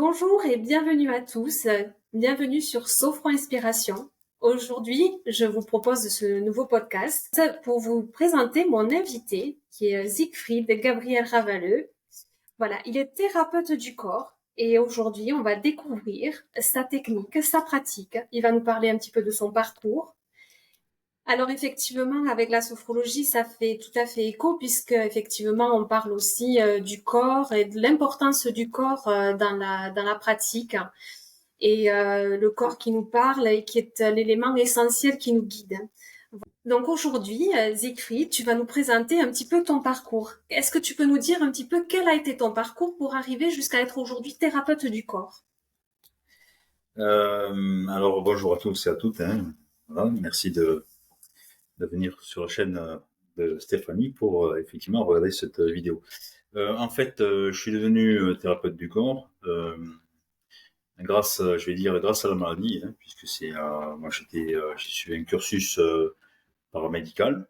Bonjour et bienvenue à tous. Bienvenue sur Sophro Inspiration. Aujourd'hui, je vous propose ce nouveau podcast pour vous présenter mon invité qui est Siegfried Gabriel Ravalleux. Voilà, il est thérapeute du corps et aujourd'hui, on va découvrir sa technique, sa pratique. Il va nous parler un petit peu de son parcours. Alors effectivement, avec la sophrologie, ça fait tout à fait écho puisque effectivement, on parle aussi du corps et de l'importance du corps dans la pratique et le corps qui nous parle et qui est l'élément essentiel qui nous guide. Donc aujourd'hui, Siegfried, tu vas nous présenter un petit peu ton parcours. Est-ce que tu peux nous dire un petit peu quel a été ton parcours pour arriver jusqu'à être aujourd'hui thérapeute du corps? Alors bonjour à tous et à toutes. Voilà, merci de venir sur la chaîne de Stéphanie pour effectivement regarder cette vidéo. En fait, je suis devenu thérapeute du corps grâce, je vais dire, grâce à la maladie, puisque moi j'ai suivi un cursus paramédical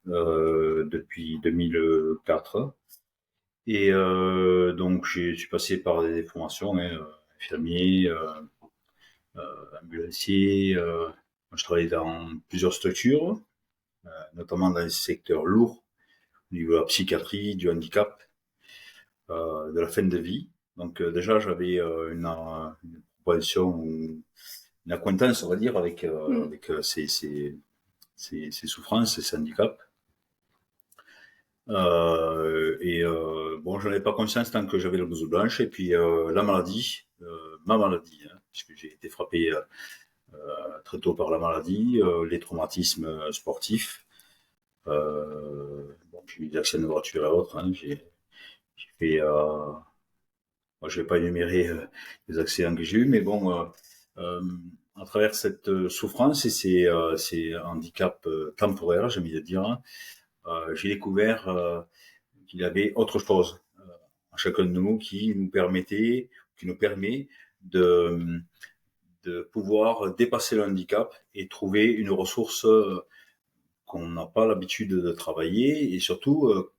depuis 2004 et donc je suis passé par des formations, infirmier, ambulancier. Je travaillais dans plusieurs structures, notamment dans les secteurs lourds, au niveau de la psychiatrie, du handicap, de la fin de vie. Donc déjà, j'avais une propension, une acquaintance, on va dire, avec ces souffrances, ces handicaps. Bon, je n'avais pas conscience tant que j'avais la blouse blanche. Et puis la maladie, ma maladie, puisque j'ai été frappé très tôt par la maladie, les traumatismes sportifs. Bon, j'ai eu des accidents de voiture et autres. J'ai fait, moi, je vais pas énumérer les accidents que j'ai eus, mais bon, à travers cette souffrance et ces handicaps temporaires, j'ai envie de dire, j'ai découvert qu'il y avait autre chose à chacun de nous qui nous permet de pouvoir dépasser le handicap et trouver une ressource qu'on n'a pas l'habitude de travailler et surtout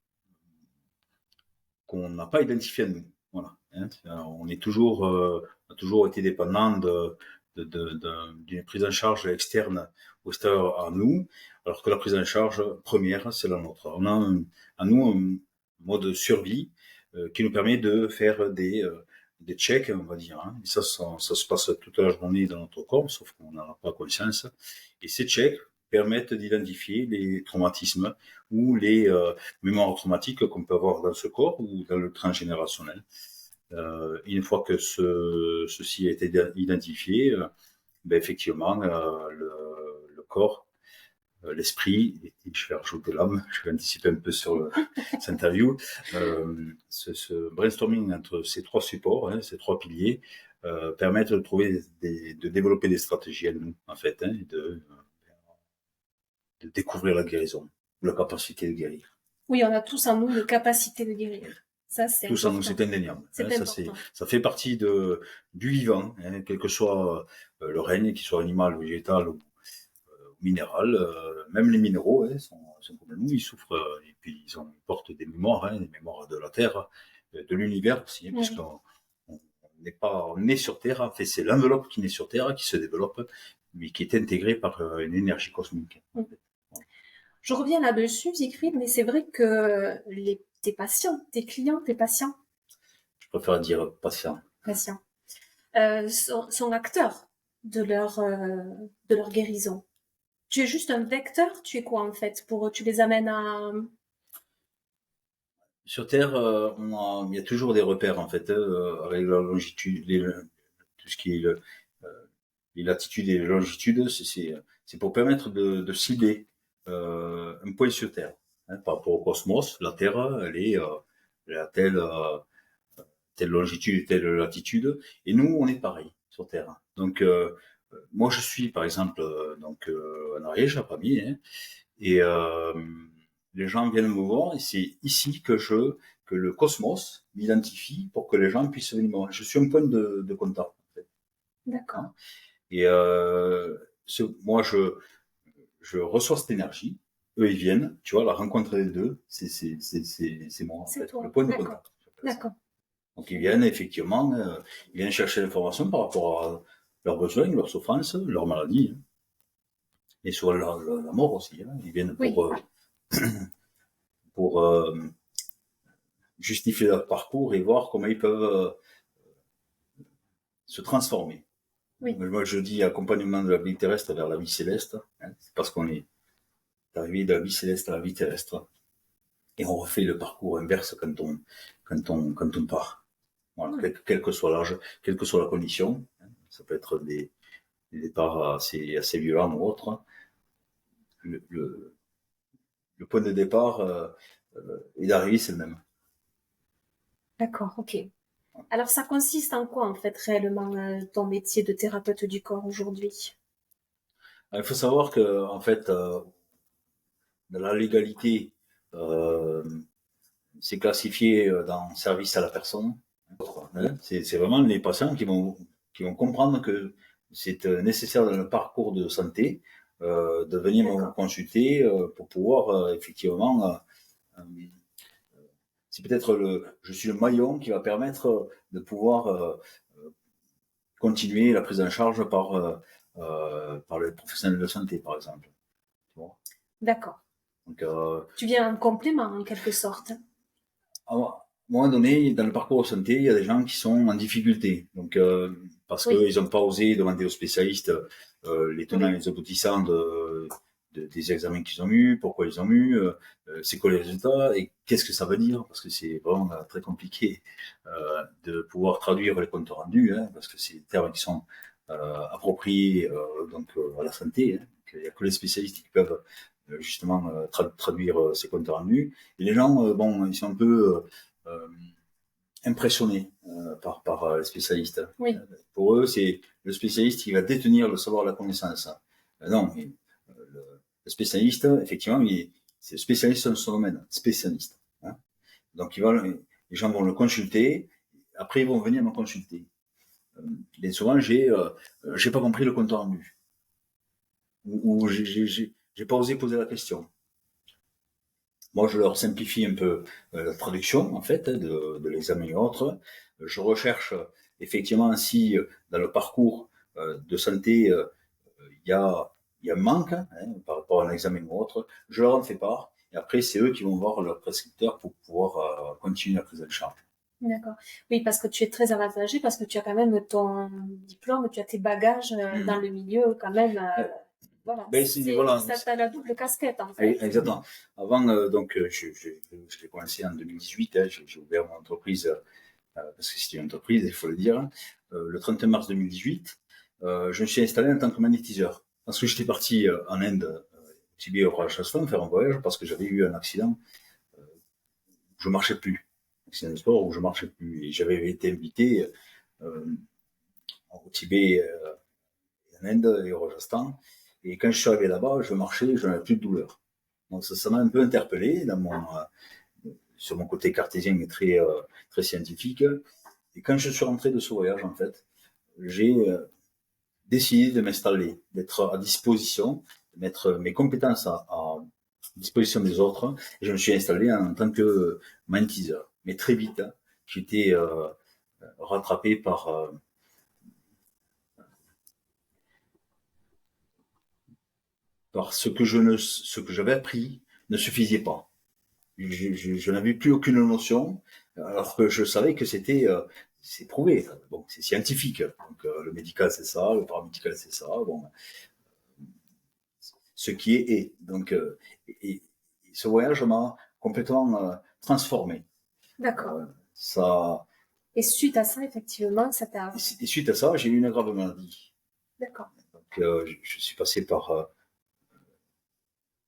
qu'on n'a pas identifié à nous. Voilà. On a toujours été dépendant d'une prise en charge externe ou extérieure à nous, alors que la prise en charge première, c'est la nôtre. On a à nous un mode de survie qui nous permet de faire des checks, on va dire. Et ça se passe toute la journée dans notre corps, sauf qu'on n'en a pas conscience. Et ces checks permettent d'identifier les traumatismes ou les mémoires traumatiques qu'on peut avoir dans ce corps ou dans le transgénérationnel. Une fois que ceci a été identifié, effectivement, le corps, l'esprit, et je vais rajouter l'âme, je vais anticiper un peu sur cette interview, ce brainstorming entre ces trois supports, ces trois piliers, permettent de développer des stratégies à nous, en fait, et de découvrir la guérison, la capacité de guérir. Oui, on a tous en nous une capacité de guérir. Ça, c'est Tout ça, important. c'est indéniable. C'est Ça fait partie du vivant, quel que soit le règne, qu'il soit animal, végétal ou minéral. Même les minéraux sont comme nous, ils souffrent et puis ils portent des mémoires de la Terre, de l'univers aussi, puisqu'on n'est pas né sur Terre. En fait, c'est l'enveloppe qui naît sur Terre, qui se développe, mais qui est intégrée par une énergie cosmique. Je reviens là-dessus, Siegfried, mais c'est vrai que tes patients, tes clients, tes patients, je préfère dire patients, sont acteurs de leur guérison. Tu es juste un vecteur, tu es quoi en fait? Tu les amènes à... Sur Terre, il y a toujours des repères en fait, avec la longitude, tout ce qui est les latitudes et les longitudes, c'est pour permettre de cibler un point sur Terre. Par rapport au cosmos, la Terre, elle à telle longitude, telle latitude, et nous, on est pareil sur Terre. Donc, moi, je suis, par exemple, en Ariège, à Pamiers, et les gens viennent me voir, et c'est ici que le cosmos m'identifie pour que les gens puissent venir me voir. Je suis un point de contact, en fait. D'accord. Et moi, je reçois cette énergie. Eux, ils viennent. Tu vois, la rencontre des deux, c'est moi, en fait. Toi. Le point de contact. D'accord. Donc ils viennent effectivement, ils viennent chercher l'information par rapport à leurs besoins, leurs souffrances, leurs maladies, hein. Et sur la mort aussi. Hein. Ils viennent Oui, pour justifier leur parcours et voir comment ils peuvent se transformer. oui. Moi, je dis accompagnement de la vie terrestre vers la vie céleste, hein, c'est parce qu'on est arrivé de la vie céleste à la vie terrestre. Et on refait le parcours inverse quand on part. Voilà, quel que soit l'âge, quelle que soit la condition. Hein, ça peut être des départs assez violents ou autres. Le point de départ et d'arrivée, c'est le même. D'accord, ok. Alors, ça consiste en quoi, en fait, réellement, ton métier de thérapeute du corps aujourd'hui? Il faut savoir que, en fait, dans la légalité, euh, c'est classifié dans service à la personne. Hein. C'est vraiment les patients qui vont comprendre que c'est nécessaire dans le parcours de santé de venir me consulter pour pouvoir effectivement c'est peut-être je suis le maillon qui va permettre de pouvoir continuer la prise en charge par les professionnels de santé, par exemple. Tu vois. D'accord. Donc, Tu viens en complément, en quelque sorte. à un moment donné, dans le parcours de santé, il y a des gens qui sont en difficulté. Donc, parce Oui. qu'ils n'ont pas osé demander aux spécialistes les tenants et Oui. les aboutissants des examens qu'ils ont eus, pourquoi ils ont eu, c'est quoi les résultats et qu'est-ce que ça veut dire, parce que c'est vraiment très compliqué de pouvoir traduire les comptes rendus, hein, parce que c'est des termes qui sont appropriés à la santé. Hein. Il n'y a que les spécialistes qui peuvent justement traduire ces comptes rendus. Et les gens, bon, ils sont un peu impressionnés par les spécialistes. Oui. Pour eux, c'est le spécialiste qui va détenir le savoir, la connaissance. Non, mais, le spécialiste, effectivement, c'est le spécialiste de son domaine, spécialiste. Hein. Donc, les gens vont le consulter, après ils vont venir me consulter. Et souvent, j'ai pas compris le compte rendu, ou j'ai pas osé poser la question. Moi, je leur simplifie un peu la traduction, en fait, de l'examen et autres. Je recherche effectivement si dans le parcours de santé, il y a un manque hein, par rapport à un examen ou autre. Je leur en fais part. Et après, c'est eux qui vont voir leur prescripteur pour pouvoir continuer la prise en charge. D'accord. Oui, parce que tu es très avantagé, parce que tu as quand même ton diplôme, tu as tes bagages dans le milieu, quand même. Voilà. Ben, voilà. Ça t'a la double casquette, en fait. Exactement. Avant, j'ai commencé en 2018. Hein, j'ai ouvert mon entreprise parce que c'était une entreprise, il faut le dire. Hein, le 31 mars 2018, je me suis installé en tant que magnétiseur. Parce que j'étais parti en Inde, au Tibet, au Rajasthan, faire un voyage parce que j'avais eu un accident où je marchais plus. Un accident de sport où je marchais plus. Et j'avais été invité au Tibet, en Inde et au Rajasthan. Et quand je suis arrivé là-bas, je marchais, je n'avais plus de douleur. Donc ça m'a un peu interpellé sur mon côté cartésien et très scientifique. Et quand je suis rentré de ce voyage, en fait, j'ai décidé de m'installer, d'être à disposition, de mettre mes compétences à disposition des autres. Et je me suis installé en tant que magnétiseur. Mais très vite, hein, j'ai été rattrapé par ce que j'avais appris ne suffisait pas. Je n'avais plus aucune notion, alors que je savais que c'est prouvé. Bon, c'est scientifique. Donc, le médical, c'est ça, le paramédical, c'est ça. Bon, ce qui est. Donc, et ce voyage m'a complètement transformé. D'accord. Ça. Et suite à ça, effectivement, ça t'a. Et suite à ça, j'ai eu une grave maladie. D'accord. Donc, je suis passé par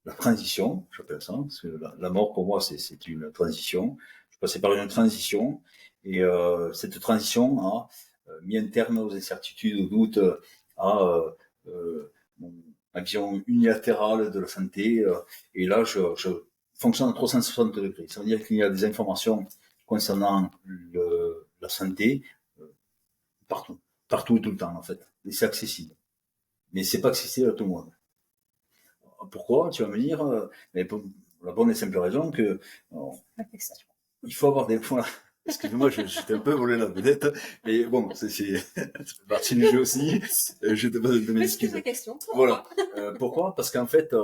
la transition, j'appelle ça, parce que la mort pour moi c'est une transition. Je suis passé par une transition et cette transition a mis un terme aux incertitudes, aux doutes, à ma vision unilatérale de la santé. Et là, je fonctionne à 360 degrés. Ça veut dire qu'il y a des informations concernant la santé partout, partout et tout le temps en fait. Et c'est accessible, mais c'est pas accessible à tout le monde. Pourquoi? Tu vas me dire, mais pour la bonne et simple raison que il faut avoir des points. Excusez-moi, j'étais un peu volé la vedette, mais bon, c'est partie du jeu aussi. Je te pose de mes excuses. La question. Voilà. Pourquoi? Parce qu'en fait,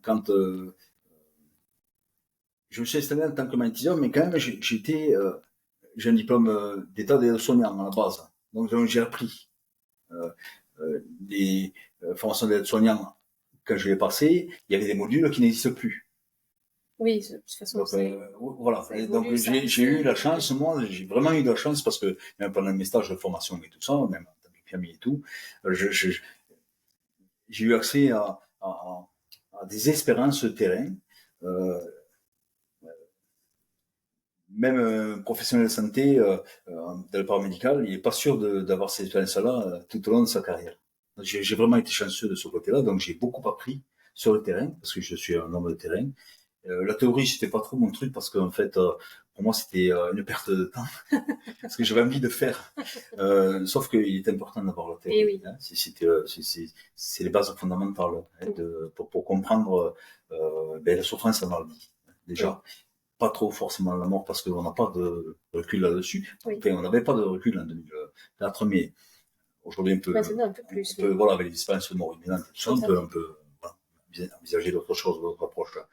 quand je me suis installé en tant que magnétiseur, mais quand même, j'ai un diplôme d'état d'aide-soignant à la base. Donc, j'ai appris les formations d'aide-soignant. Quand je l'ai passé, il y avait des modules qui n'existent plus. Oui, de toute façon. Donc, voilà. Ça évolue, Donc, j'ai eu la chance, moi, j'ai vraiment eu de la chance parce que même pendant mes stages de formation et tout ça, même en tant que famille et tout, j'ai eu accès à des expériences de terrain. Même un professionnel de santé dans le paramédical, il n'est pas sûr d'avoir ces expériences-là tout au long de sa carrière. J'ai vraiment été chanceux de ce côté-là, donc j'ai beaucoup appris sur le terrain, parce que je suis un homme de terrain. La théorie, c'était pas trop mon truc, parce qu'en fait, pour moi, c'était une perte de temps, parce que j'avais envie de faire. Sauf qu'il est important d'avoir la théorie. Oui. Hein. C'est les bases fondamentales hein, pour comprendre la souffrance dans la vie, déjà. Oui. Pas trop forcément la mort parce qu'on n'a pas de recul là-dessus. Oui. Enfin, on n'avait pas de recul en 2004, mais aujourd'hui un peu plus. Oui. Voilà, avec les expériences de mort imminente, on peut un peu voilà, envisager d'autres choses, d'autres approches. Là.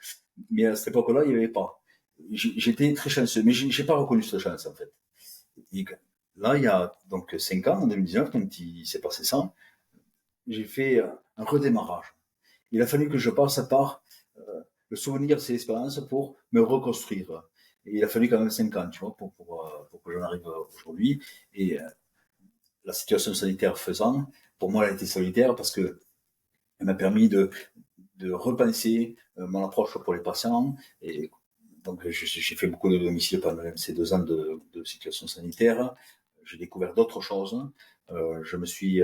Mais à cette époque-là, il n'y avait pas. J'étais très chanceux, mais j'ai pas reconnu cette chance en fait. Et là, il y a donc 5 ans, en 2019, quand il s'est passé ça, j'ai fait un redémarrage. Il a fallu que je passe par le souvenir de ces expériences pour me reconstruire. Et il a fallu quand même 5 ans, tu vois, pour que j'en arrive aujourd'hui. Et la situation sanitaire faisant, pour moi, elle a été solitaire parce que elle m'a permis de repenser mon approche pour les patients. Et donc, j'ai fait beaucoup de domiciles pendant ces 2 ans de situation sanitaire. J'ai découvert d'autres choses. Je me suis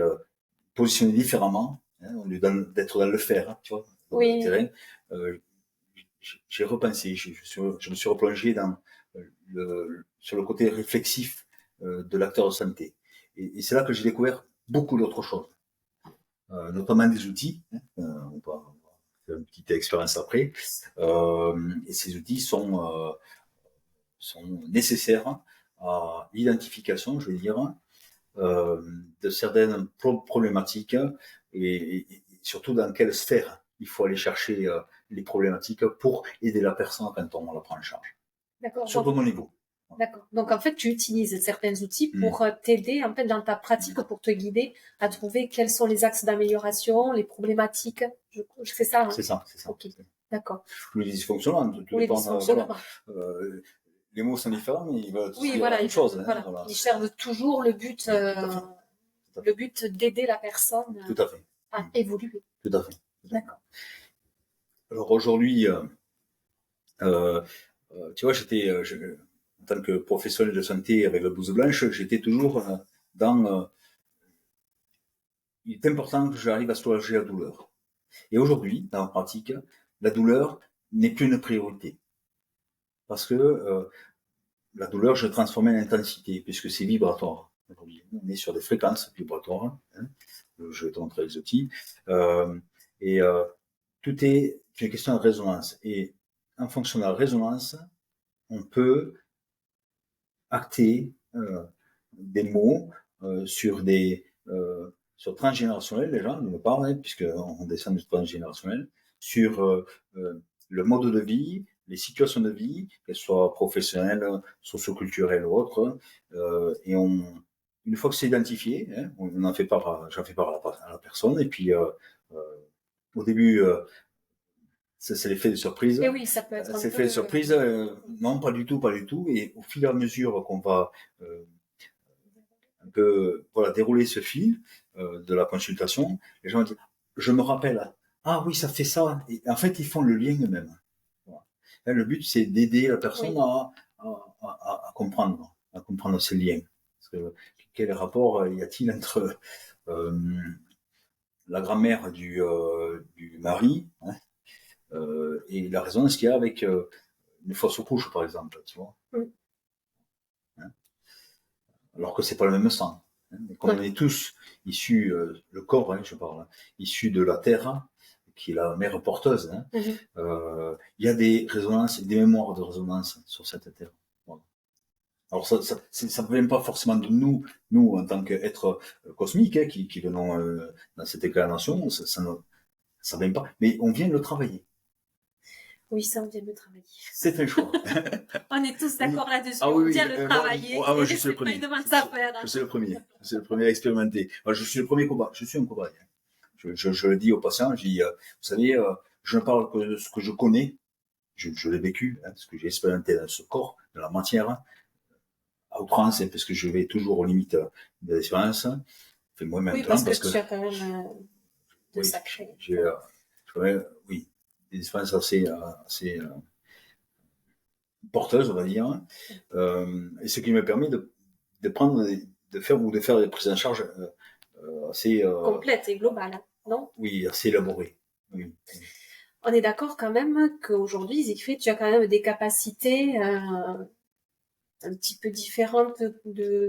positionné différemment, hein, au lieu d'être dans le faire, tu vois, dans le terrain. J'ai repensé, je me suis replongé sur le côté réflexif de l'acteur de santé. Et c'est là que j'ai découvert beaucoup d'autres choses, notamment des outils. On va faire une petite expérience après. Et ces outils sont nécessaires à l'identification, je veux dire, de certaines problématiques et surtout dans quelle sphère il faut aller chercher les problématiques pour aider la personne quand on la prend en charge. D'accord. Sur mon niveau. D'accord. Donc en fait, tu utilises certains outils pour t'aider en fait dans ta pratique, pour te guider à trouver quels sont les axes d'amélioration, les problématiques. C'est ça. Hein. C'est ça. Ok. D'accord. Ou les dysfonctionnements. Les mots sont différents, mais ils veulent dire la même chose. Voilà. Hein, voilà. Ils servent toujours le but d'aider la personne à évoluer. Tout à fait. D'accord. Alors aujourd'hui, tu vois, en tant que professionnel de santé avec la blouse blanche, j'étais toujours dans... il est important que j'arrive à soulager la douleur. Et aujourd'hui, dans la pratique, la douleur n'est plus une priorité. Parce que la douleur, je l'ai transformée en intensité, puisque c'est vibratoire. Aujourd'hui, on est sur des fréquences vibratoires. Hein. Je vais te montrer les outils. Tout est une question de résonance. Et en fonction de la résonance, on peut acter des mots sur transgénérationnel déjà, d'une part, hein, puisqu'on descend du transgénérationnel, sur le mode de vie, les situations de vie, qu'elles soient professionnelles, socioculturelles ou autres, et une fois que c'est identifié, hein, j'en fais part à la personne, et puis au début, c'est l'effet de surprise. Et oui, ça peut être c'est l'effet de surprise. Non, pas du tout. Et au fil et à mesure qu'on va un peu dérouler ce fil de la consultation, les gens disent, je me rappelle, ah oui, ça fait ça. Et en fait, ils font le lien eux-mêmes. Voilà. Le but, c'est d'aider la personne à comprendre ces liens. Parce que, quel rapport y a-t-il entre la grand-mère du mari, hein, et la résonance qu'il y a avec une fausse couche, par exemple, tu vois. Hein, alors que c'est pas le même sang. Hein, mais comme on est tous issus, le corps, hein, je parle, issus de la terre, qui est la mère porteuse, hein, il y a des résonances, des mémoires de résonance sur cette terre. Voilà. Alors ça ne vient pas forcément de nous en tant qu'être cosmique, hein, qui venons dans cette incarnation, ça vient pas, mais on vient le travailler. Oui, ça, on vient le travailler. C'est un choix. On est tous d'accord là-dessus. Ah On oui, vient le travailler. Moi, je suis le C'est pas premier. une mince affaire. Je suis le premier. Je suis le premier à expérimenter. Moi, je suis le premier cobaye. Je suis un cobaye. Je le dis aux patients. Je dis, vous savez, je ne parle que de ce que je connais. Je l'ai vécu, hein, parce que j'ai expérimenté dans ce corps, dans la matière, hein, à outrance, hein, parce que je vais toujours aux limites de l'expérience. Enfin, moi Oui, maintenant, parce que tu as quand même de oui, sacrés. oui, des expériences assez porteuse, on va dire, et ce qui me permet de prendre, de faire des prises en charge assez, Complète et globale, non? oui, assez élaborées. Oui. On est d'accord quand même qu'aujourd'hui, Siegfried, tu as quand même des capacités un petit peu différentes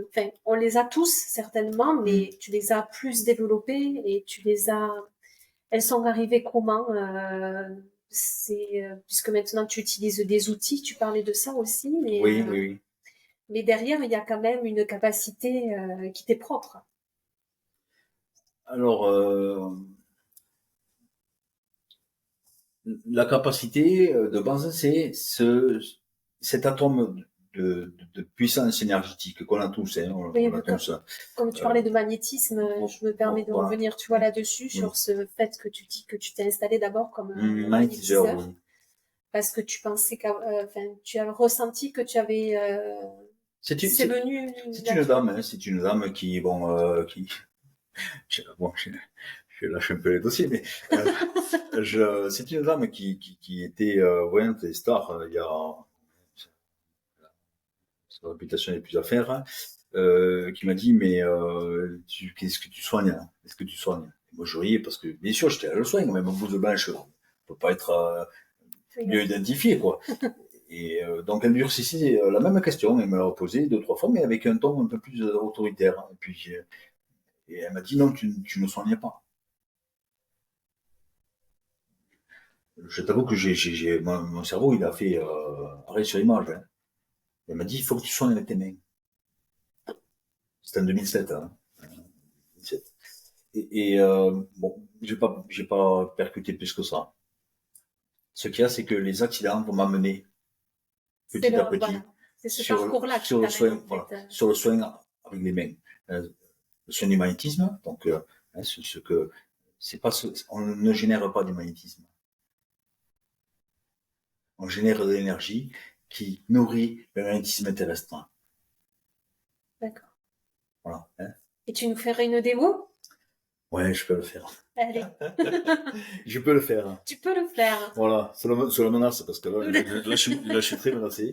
enfin, on les a tous certainement, mais tu les as plus développées et elles sont arrivées comment? Puisque maintenant tu utilises des outils, tu parlais de ça aussi, Oui, oui, oui. mais derrière il y a quand même une capacité qui t'est propre. Alors, la capacité de base, c'est cet atome de puissance énergétique qu'on a tous, hein, Oui, on a tous. comme tu parlais de magnétisme, je me permets de Voilà. revenir, tu vois, là-dessus, Oui. sur ce fait que tu dis que tu t'es installé d'abord comme un Magnétiseur, magnétiseur, oui. parce que tu pensais tu as ressenti que tu avais, c'est venu C'est une dame, hein, c'est une dame qui, bon, bon, je lâche un peu les dossiers, mais c'est une dame qui était voyante et star il y a sa réputation n'est plus à faire, hein, qui m'a dit mais qu'est-ce que tu soignes, hein, est-ce que tu soignes? Et moi je riais parce que bien sûr j'étais à le soin, même en blouse blanche, on peut pas être mieux identifié quoi. Et donc elle durcissait la même question, elle me l'a reposée 2-3 fois, mais avec un ton un peu plus autoritaire. Et puis et elle m'a dit non, tu ne soignes pas. Je t'avoue que mon cerveau, il a fait arrêt sur image, hein. Elle m'a dit, il faut que tu soignes avec tes mains. C'était en 2007, hein. 2007. Bon, j'ai pas percuté plus que ça. Ce qu'il y a, c'est que les accidents vont m'amener petit à petit voilà. C'est ce parcours-là qui sur le soin, t'amène, en voilà, fait. sur le soin avec les mains. Le soin du magnétisme, donc, hein, ce que, c'est pas on ne génère pas du magnétisme. On génère de l'énergie qui nourrit le magnétisme terrestre. D'accord. Voilà, hein. Et tu nous ferais une démo? Ouais, je peux le faire. Allez. Je peux le faire. Tu peux le faire. Voilà, sur la menace, parce que là, je suis très menacé.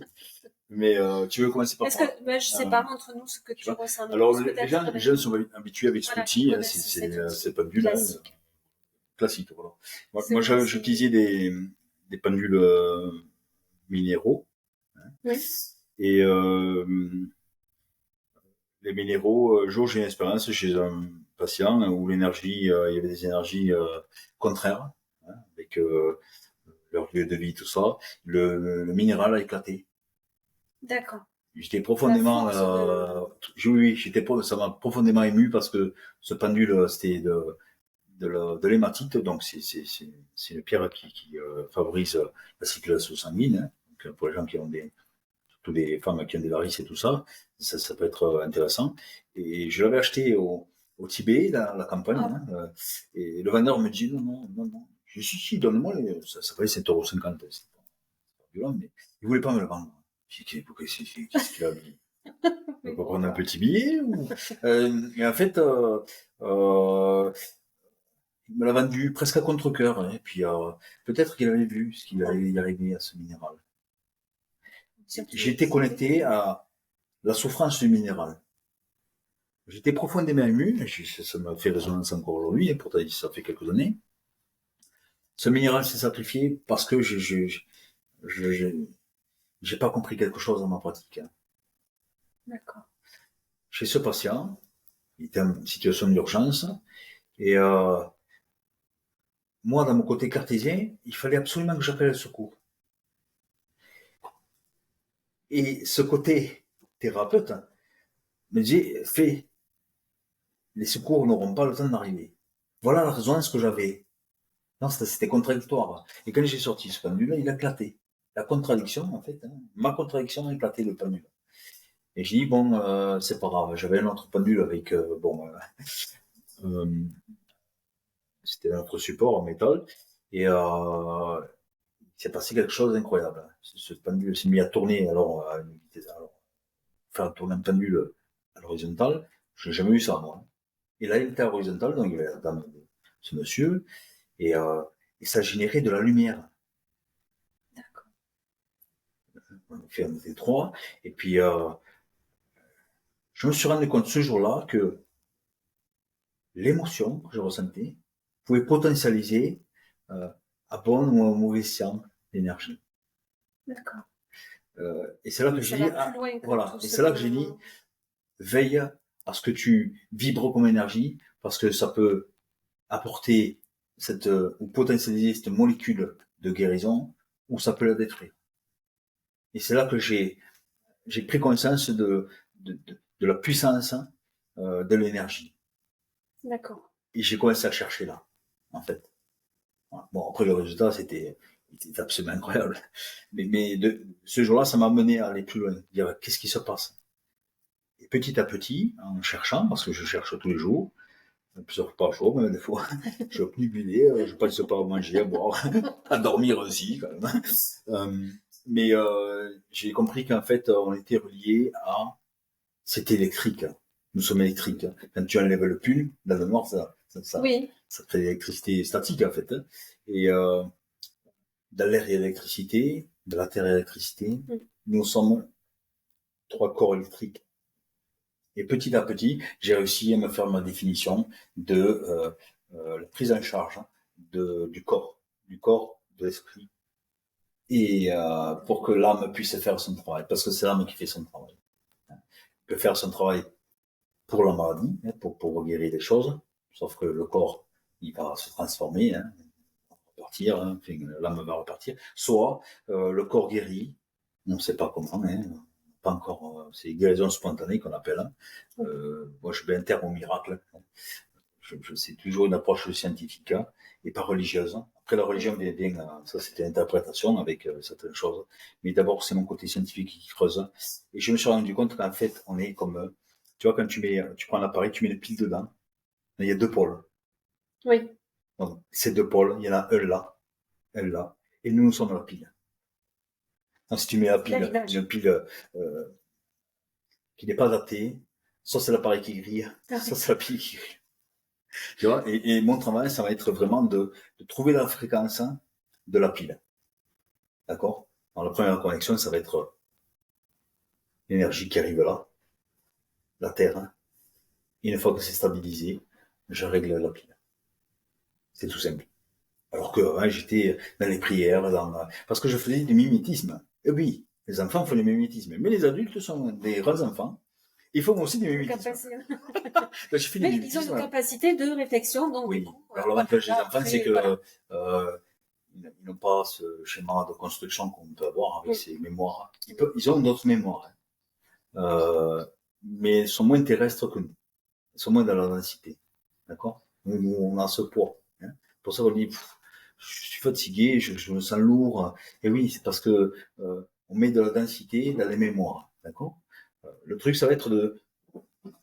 Mais tu veux commencer par Est-ce que, ben, je sais pas, entre nous, ce que tu ressens le alors, plus, les gens sont habitués avec cet outil, hein, c'est pendule classique. Classique. Voilà. Moi j'utilisais des pendules minéraux. Hein, oui. Et les minéraux, j'ai une expérience chez un patient où l'énergie, il y avait des énergies contraires, hein, avec leur lieu de vie, tout ça. Le minéral a éclaté. D'accord. J'étais profondément, oui, ça m'a profondément ému parce que ce pendule, c'était de l'hématite, donc c'est une pierre qui favorise la circulation sanguine, hein, donc pour les gens qui ont surtout les femmes qui ont des varices et tout ça, ça peut être intéressant. Et je l'avais acheté au Tibet, dans la campagne, hein, et le vendeur me dit non. Je dis si, donne-moi, ça valait 7,50 €, c'est pas violent, mais il voulait pas me le vendre. J'ai dit, qu'est-ce qu'il a dit? On peut prendre un petit billet et en fait, il me l'a vendu presque à contre-cœur, hein, et puis peut-être qu'il avait vu ce qu'il allait y arriver à ce minéral. J'étais connecté à la souffrance du minéral. J'étais profondément ému, ça m'a fait résonance encore aujourd'hui, et pourtant ça fait quelques années. Ce minéral s'est sacrifié parce que j'ai pas compris quelque chose dans ma pratique. D'accord. Chez ce patient, il était en situation d'urgence, et moi, dans mon côté cartésien, il fallait absolument que j'appelle le secours. Et ce côté thérapeute me disait, fais, les secours n'auront pas le temps d'arriver. Voilà la résonance que j'avais. Non, c'était contradictoire. Et quand j'ai sorti ce pendule, il a éclaté. La contradiction, en fait, ma contradiction a éclaté le pendule. Et j'ai dit, bon, c'est pas grave. J'avais un autre pendule avec, c'était un autre support en métal. Et il s'est passé quelque chose d'incroyable. Ce pendule s'est mis à tourner, alors, faire tourner un pendule à l'horizontale, je n'ai jamais eu ça, moi. Et là, il était à l'horizontale, donc il y avait la dame, ce monsieur, et ça générait de la lumière. D'accord. On était trois, et puis je me suis rendu compte ce jour-là que l'émotion que je ressentais pouvait potentialiser à bon ou à mauvais escient l'énergie. D'accord. Et c'est là que j'ai dit, voilà, et c'est là que j'ai dit, veille à ce que tu vibres comme énergie, parce que ça peut apporter ou potentialiser cette molécule de guérison, ou ça peut la détruire. Et c'est là que j'ai pris conscience de la puissance de l'énergie. D'accord. Et j'ai commencé à chercher là, en fait. Bon, après le résultat, c'était absolument incroyable. Mais ce jour-là, ça m'a mené à aller plus loin, dire qu'est-ce qui se passe. Et petit à petit, en cherchant, parce que je cherche tous les jours, plusieurs fois par jour, même des fois, je vais obnubilé, je passe pas à manger, à boire, à dormir aussi, quand même. Mais j'ai compris qu'en fait, on était reliés à... C'est électrique. Nous sommes électriques. Quand tu enlèves le pull, dans le noir, ça Oui. fait de l'électricité statique, en fait. Et dans l'air, il y a l'électricité, de la terre, il y a l'électricité. Nous sommes 3 corps électriques. Et petit à petit, j'ai réussi à me faire ma définition de la prise en charge du corps, de l'esprit, et pour que l'âme puisse faire son travail, parce que c'est l'âme qui fait son travail. Elle peut faire son travail pour la maladie, pour guérir des choses, sauf que le corps, il va se transformer, repartir, l'âme va repartir, soit le corps guérit, on ne sait pas comment, pas encore, c'est guérison spontanée qu'on appelle. Moi, je mets un terme au miracle. C'est toujours une approche scientifique et pas religieuse. Après, la religion vient ça c'était l'interprétation avec certaines choses. Mais d'abord, c'est mon côté scientifique qui creuse. Et je me suis rendu compte qu'en fait, on est comme, tu vois, quand tu prends un appareil, tu mets une pile dedans. Il y a 2 pôles. Oui. Donc, ces 2 pôles, il y en a un là, et nous sommes la pile. Donc, si tu mets la pile, une pile qui n'est pas adaptée, soit c'est l'appareil qui grille, soit c'est la pile qui grille. Tu vois, et mon travail, ça va être vraiment de trouver la fréquence de la pile. D'accord? Dans la première connexion, ça va être l'énergie qui arrive là, la Terre. Et une fois que c'est stabilisé, je règle la pile. C'est tout simple. Alors que j'étais dans les prières, parce que je faisais du mimétisme. Et oui, les enfants font du mimétisme, mais les adultes sont des grands enfants. Ils font aussi du mimétisme. Mais ils ont une capacité de réflexion. Donc, oui. Alors l'avantage des enfants, c'est que ils n'ont pas ce schéma de construction qu'on peut avoir avec ces mémoires. Ils ont d'autres mémoires, mais ils sont moins terrestres que nous. Ils sont moins dans la densité. D'accord? Nous, on a ce poids. Pour ça, on dit, je suis fatigué, je me sens lourd. Et oui, c'est parce que on met de la densité dans les mémoires. D'accord? Le truc, ça va être de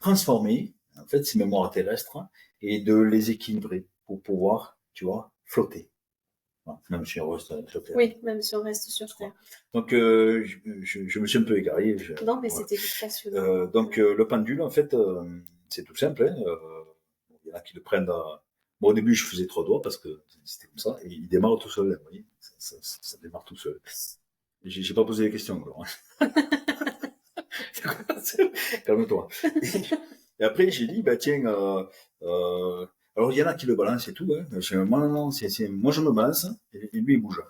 transformer, en fait, ces mémoires terrestres et de les équilibrer pour pouvoir, tu vois, flotter. Même si on reste sur Terre. Oui, même si on reste sur Terre. Donc, je me suis un peu égaré. Non, mais c'était passionnant. Donc, le pendule, en fait, c'est tout simple. Il y en a qui le prennent. Bon, au début, je faisais 3 doigts parce que c'était comme ça. Et il démarre tout seul. Vous voyez, ça démarre tout seul. J'ai pas posé les questions, alors. Calme-toi. Et après, j'ai dit, bah tiens, alors il y en a qui le balancent et tout. Moi, non, moi je me balance et lui il bouge.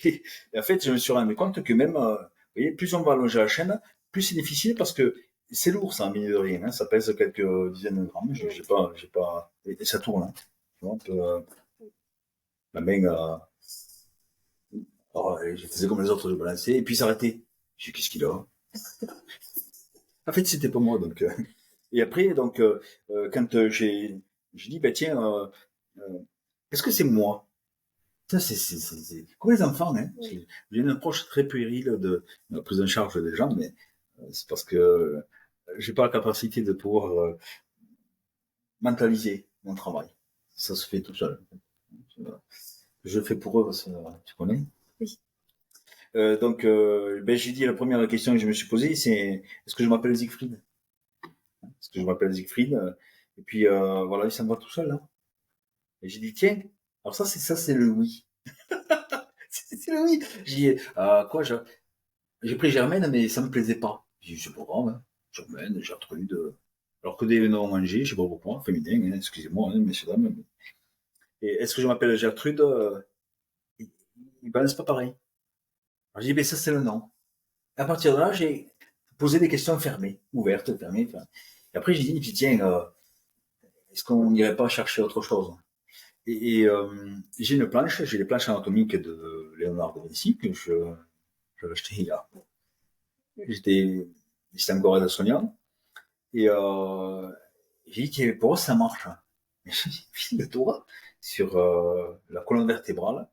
Et en fait, je me suis rendu compte que même, vous voyez, plus on va allonger la chaîne, plus c'est difficile parce que c'est lourd, ça, en milieu de rien. Ça pèse quelques dizaines de grammes. J'ai pas, et ça tourne. Tu vois, un peu, ma main, alors, je faisais comme les autres, je balançais, et puis s'arrêter. Je dis, qu'est-ce qu'il a? En fait, c'était pas moi, donc. Et après, donc, quand j'ai dit, bah tiens, est-ce que c'est moi? Ça, c'est comme les enfants, hein. Oui. J'ai une approche très puérile de la prise en charge des gens, mais c'est parce que j'ai pas la capacité de pouvoir mentaliser mon travail. Ça se fait tout seul. Je le fais pour eux, parce que, tu connais. Oui. Donc, ben, j'ai dit la première question que je me suis posée, c'est est-ce que je m'appelle Siegfried? Est-ce que je m'appelle Siegfried? Et puis voilà, il s'en va tout seul là. Et j'ai dit tiens, alors ça c'est le oui. C'est le oui. J'ai dit quoi j'ai pris Germaine, mais ça me plaisait pas. J'ai dit c'est pas grave, hein. Germaine, Gertrude. Alors que des noms mangés, je sais pas pourquoi, féminin, hein, excusez-moi, hein, messieurs dames. Et est-ce que je m'appelle Gertrude? Ils balancent pas pareil. Alors j'ai dit ben ça c'est le nom. À partir de là, j'ai posé des questions fermées, ouvertes, fermées. Enfin. Et après, j'ai dit, tiens, est-ce qu'on n'irait pas chercher autre chose? Et j'ai une planche, j'ai les planches anatomiques de Léonard de Vinci que je l'ai acheté il y a. J'étais encore à Sonia. Et j'ai dit, tiens, pour ça marche. J'ai mis le doigt sur la colonne vertébrale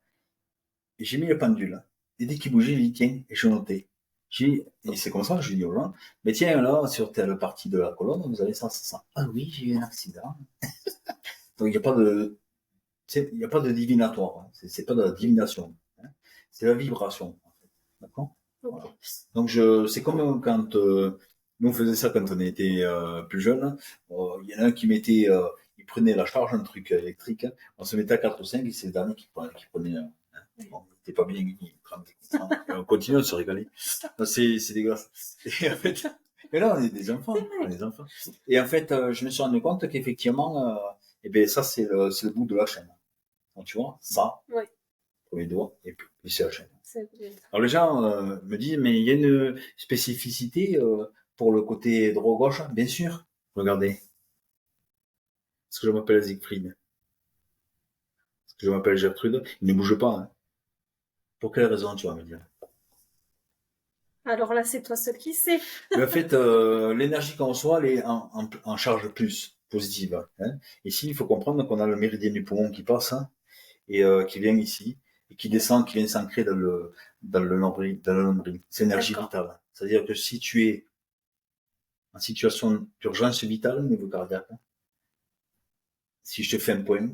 et j'ai mis le pendule. Et dès qu'il bougeait, j'ai dit, tiens, et je notais. Et c'est comme ça que je dis aux gens, mais tiens, là, sur telle partie de la colonne, vous avez ça, ça, ça. Ah oui, j'ai eu un accident. Donc, il n'y a pas de divinatoire. Hein. C'est pas de la divination. Hein. C'est la vibration. En fait. D'accord? Ok. Voilà. Donc, c'est comme quand nous on faisait ça quand on était plus jeune. Il y en a un qui mettait, il prenait la charge, un truc électrique. On se mettait à 4 ou 5 et c'est le dernier qui prenait. Hein. Bon, il n'était pas bien, il cramait. Et on continue de se régaler. C'est dégueulasse. Et en fait, et là, on est des enfants. On est des enfants. Et en fait, je me suis rendu compte qu'effectivement, eh ben, ça, c'est le bout de la chaîne. Donc, tu vois, ça, Oui. premier doigt, et puis c'est la chaîne. C'est bien. Alors les gens me disent, mais il y a une spécificité pour le côté droit-gauche? Bien sûr. Regardez. Est-ce que je m'appelle Siegfried? Est-ce que je m'appelle Gertrude? Il ne bouge pas. Hein. Pour quelle raison, tu vas me dire? Alors là, c'est toi seul qui sais. Mais en fait, l'énergie qu'on reçoit, elle est en charge plus positive. Hein. Ici, il faut comprendre qu'on a le méridien du poumon qui passe hein, et qui vient ici et qui descend, qui vient s'ancrer dans le nombril. C'est énergie D'accord. vitale. C'est-à-dire que si tu es en situation d'urgence vitale au niveau cardiaque, si je te fais un point,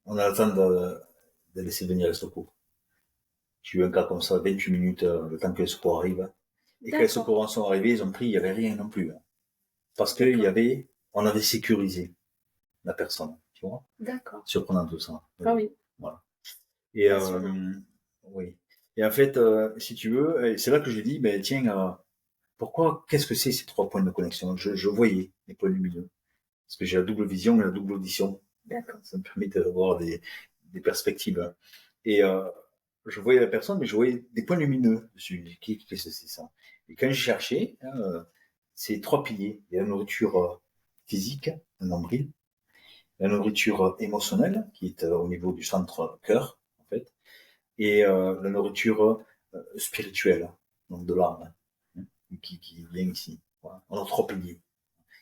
on a le temps de laisser venir le secours. J'ai eu un cas comme ça, 28 minutes, le temps que les secours arrivent. Et quand les D'accord. secours en sont arrivés, ils ont pris, il n'y avait rien non plus. Hein. Parce D'accord. on avait sécurisé la personne, tu vois. D'accord. Surprenant tout ça. Ah oui. Voilà. Et Passionnant. oui. Et en fait, si tu veux, c'est là que j'ai dit, ben tiens, qu'est-ce que c'est ces 3 points de connexion? Je voyais les points lumineux. Parce que j'ai la double vision et la double audition. D'accord. Ça me permet d'avoir des perspectives. Hein. Et je voyais la personne, mais je voyais des points lumineux dessus. Qu'est-ce que c'est ça? Et quand j'ai cherché, hein, c'est 3 piliers. Il y a la nourriture physique, un nombril, la nourriture émotionnelle, qui est au niveau du centre cœur, en fait, et la nourriture spirituelle, donc de l'âme, hein, qui vient ici. Voilà. On a 3 piliers.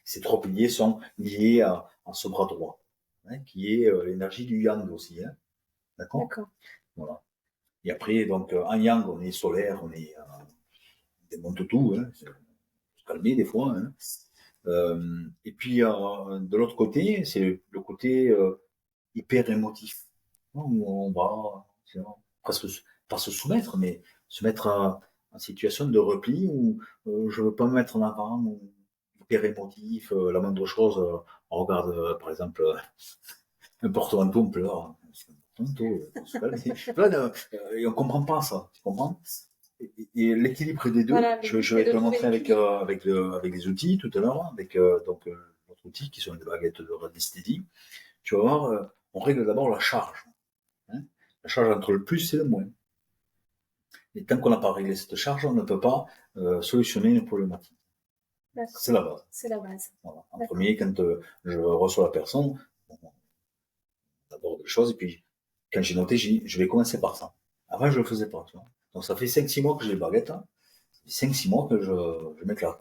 Ces 3 piliers sont liés à ce bras droit, hein, qui est l'énergie du yang aussi. Hein. D'accord? D'accord. Voilà. Et après, donc, en yang, on est solaire, on démonte tout, hein, se calmer des fois. Hein. Et puis, de l'autre côté, c'est le côté hyper émotif. Où on va presque pas se soumettre, mais se mettre en situation de repli où je veux pas me mettre en avant, ou hyper émotif, la moindre chose, on regarde par exemple un porte-manteau, on pleure. C'est un porte-manteau, et on comprend pas ça, tu comprends? Et l'équilibre des deux, Voilà, le but, je c'est vais de te le trouver montrer l'équilibre. avec les outils tout à l'heure, avec notre outil qui sont des baguettes de radiesthésie. Tu vas voir, on règle d'abord la charge. Hein, la charge entre le plus et le moins. Et tant qu'on n'a pas réglé cette charge, on ne peut pas solutionner une problématique. D'accord. C'est la base. C'est la base. Voilà. En premier, quand je reçois la personne, bon, d'abord des choses, et puis quand j'ai noté, j'ai dit, je vais commencer par ça. Avant, je ne le faisais pas. Tu vois. Donc ça fait 5-6 mois que j'ai les baguettes. Hein. 5-6 mois que je m'éclate.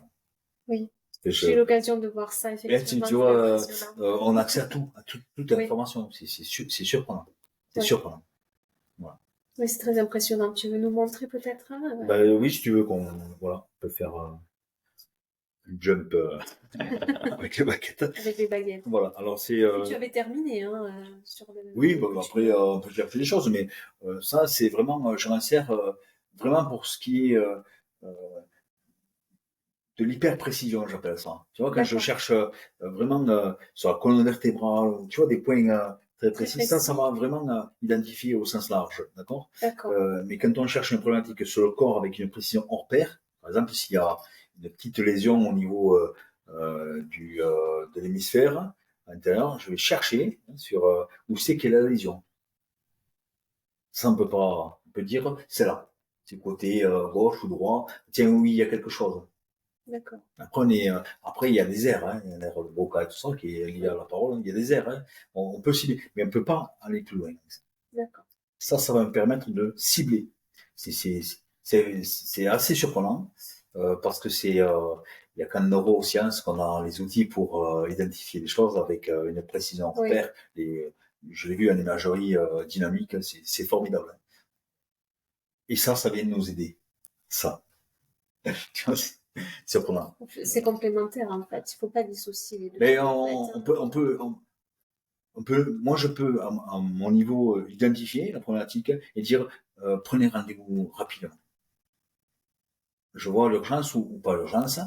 Oui. Que J'ai eu l'occasion de voir ça, effectivement. tu vois, on a accès à toute information. C'est surprenant. C'est surprenant. Voilà. Oui, c'est très impressionnant. Tu veux nous montrer peut-être Oui, si tu veux on peut faire une jump avec les baguettes. Avec les baguettes. Voilà. Alors c'est. Tu avais terminé sur le. Oui, après on peut chercher des choses, mais ça c'est vraiment, je m'en sers vraiment pour ce qui est de l'hyper-précision, j'appelle ça. Tu vois, quand je cherche vraiment sur la colonne vertébrale, tu vois, des points très précis, ça va vraiment identifier au sens large, d'accord. Mais quand on cherche une problématique sur le corps avec une précision hors pair, par exemple, s'il y a une petite lésion au niveau de l'hémisphère à l'intérieur, je vais chercher sur où c'est qu'est la lésion. Ça, on peut dire, c'est là. C'est côté gauche ou droit. Tiens, oui, il y a quelque chose. D'accord. Après, il y a des airs, hein. Il y a l'air de Broca et tout ça qui est lié à la parole. Hein. Il y a des airs, hein. On peut cibler, mais on ne peut pas aller plus loin. D'accord. Ça va me permettre de cibler. C'est assez surprenant parce que il y a qu'en neurosciences qu'on a les outils pour identifier les choses avec une précision hors pair. Je l'ai vu en imagerie dynamique, c'est formidable. Et ça vient de nous aider. Ça. C'est surprenant. C'est complémentaire en fait. Il ne faut pas dissocier les deux. Mais moi je peux à mon niveau identifier la problématique et dire prenez rendez-vous rapidement. Je vois l'urgence ou pas l'urgence.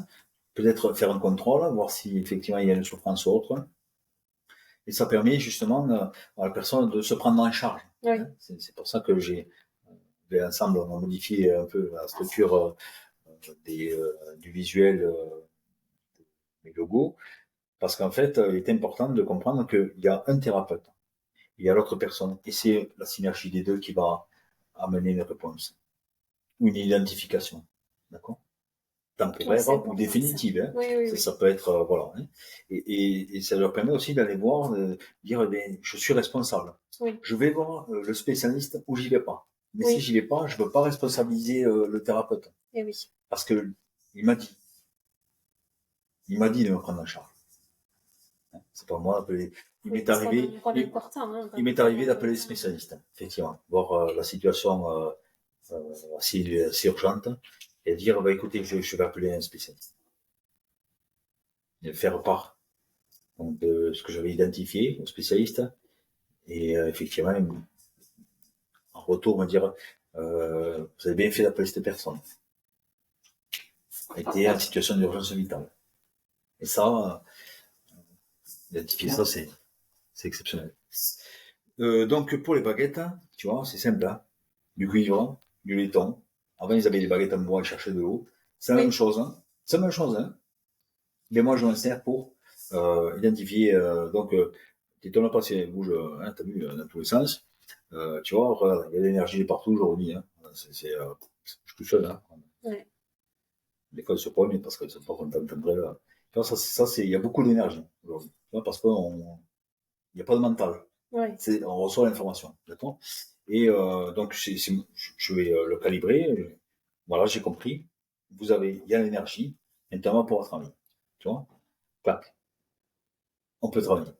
Peut-être faire un contrôle, voir si effectivement il y a une souffrance ou autre. Et ça permet justement à la personne de se prendre en charge. Oui. C'est pour ça que ensemble on a modifié un peu la structure du visuel des logos, parce qu'en fait, il est important de comprendre qu'il y a un thérapeute, il y a l'autre personne, et c'est la synergie des deux qui va amener une réponse, ou une identification, d'accord, temporaire ou définitive. Hein. Oui. Ça peut être, voilà. Hein. Et ça leur permet aussi d'aller voir, de dire, je suis responsable. Oui. Je vais voir le spécialiste ou j'y vais pas. Mais si j'y vais pas, je ne veux pas responsabiliser le thérapeute. Et oui. Parce que il m'a dit de me prendre en charge. C'est pas moi d'appeler. Il m'est arrivé d'appeler les spécialistes, effectivement, voir la situation assez urgente et dire écoutez, je vais appeler un spécialiste. Et faire part donc, de ce que j'avais identifié au spécialiste et effectivement, en retour, me dire vous avez bien fait d'appeler cette personne. Elle était en situation d'urgence vitale. Et ça, identifier ça, c'est exceptionnel. Donc, pour les baguettes, tu vois, c'est simple. Hein. Du cuivre, du laiton. Avant, ils avaient des baguettes en bois, ils cherchaient de l'eau. C'est la même chose. Hein. C'est la même chose. Hein. Mais moi, je m'en sers pour identifier. Donc, t'étonnes pas si elle bouge, hein, t'as vu, dans tous les sens. Tu vois, regarde, il y a de l'énergie partout aujourd'hui. Hein. Je suis tout seul. Hein. Ouais. Des fois, ils se prennent parce qu'ils ne sont pas contents de là. Tu vois, il y a beaucoup d'énergie aujourd'hui. Tu vois, parce qu'il n'y a pas de mental. Ouais. On reçoit l'information, d'accord. Et donc je vais le calibrer. Voilà, j'ai compris. Il y a l'énergie. Maintenant, on pourra travailler. Tu vois, clac. On peut travailler.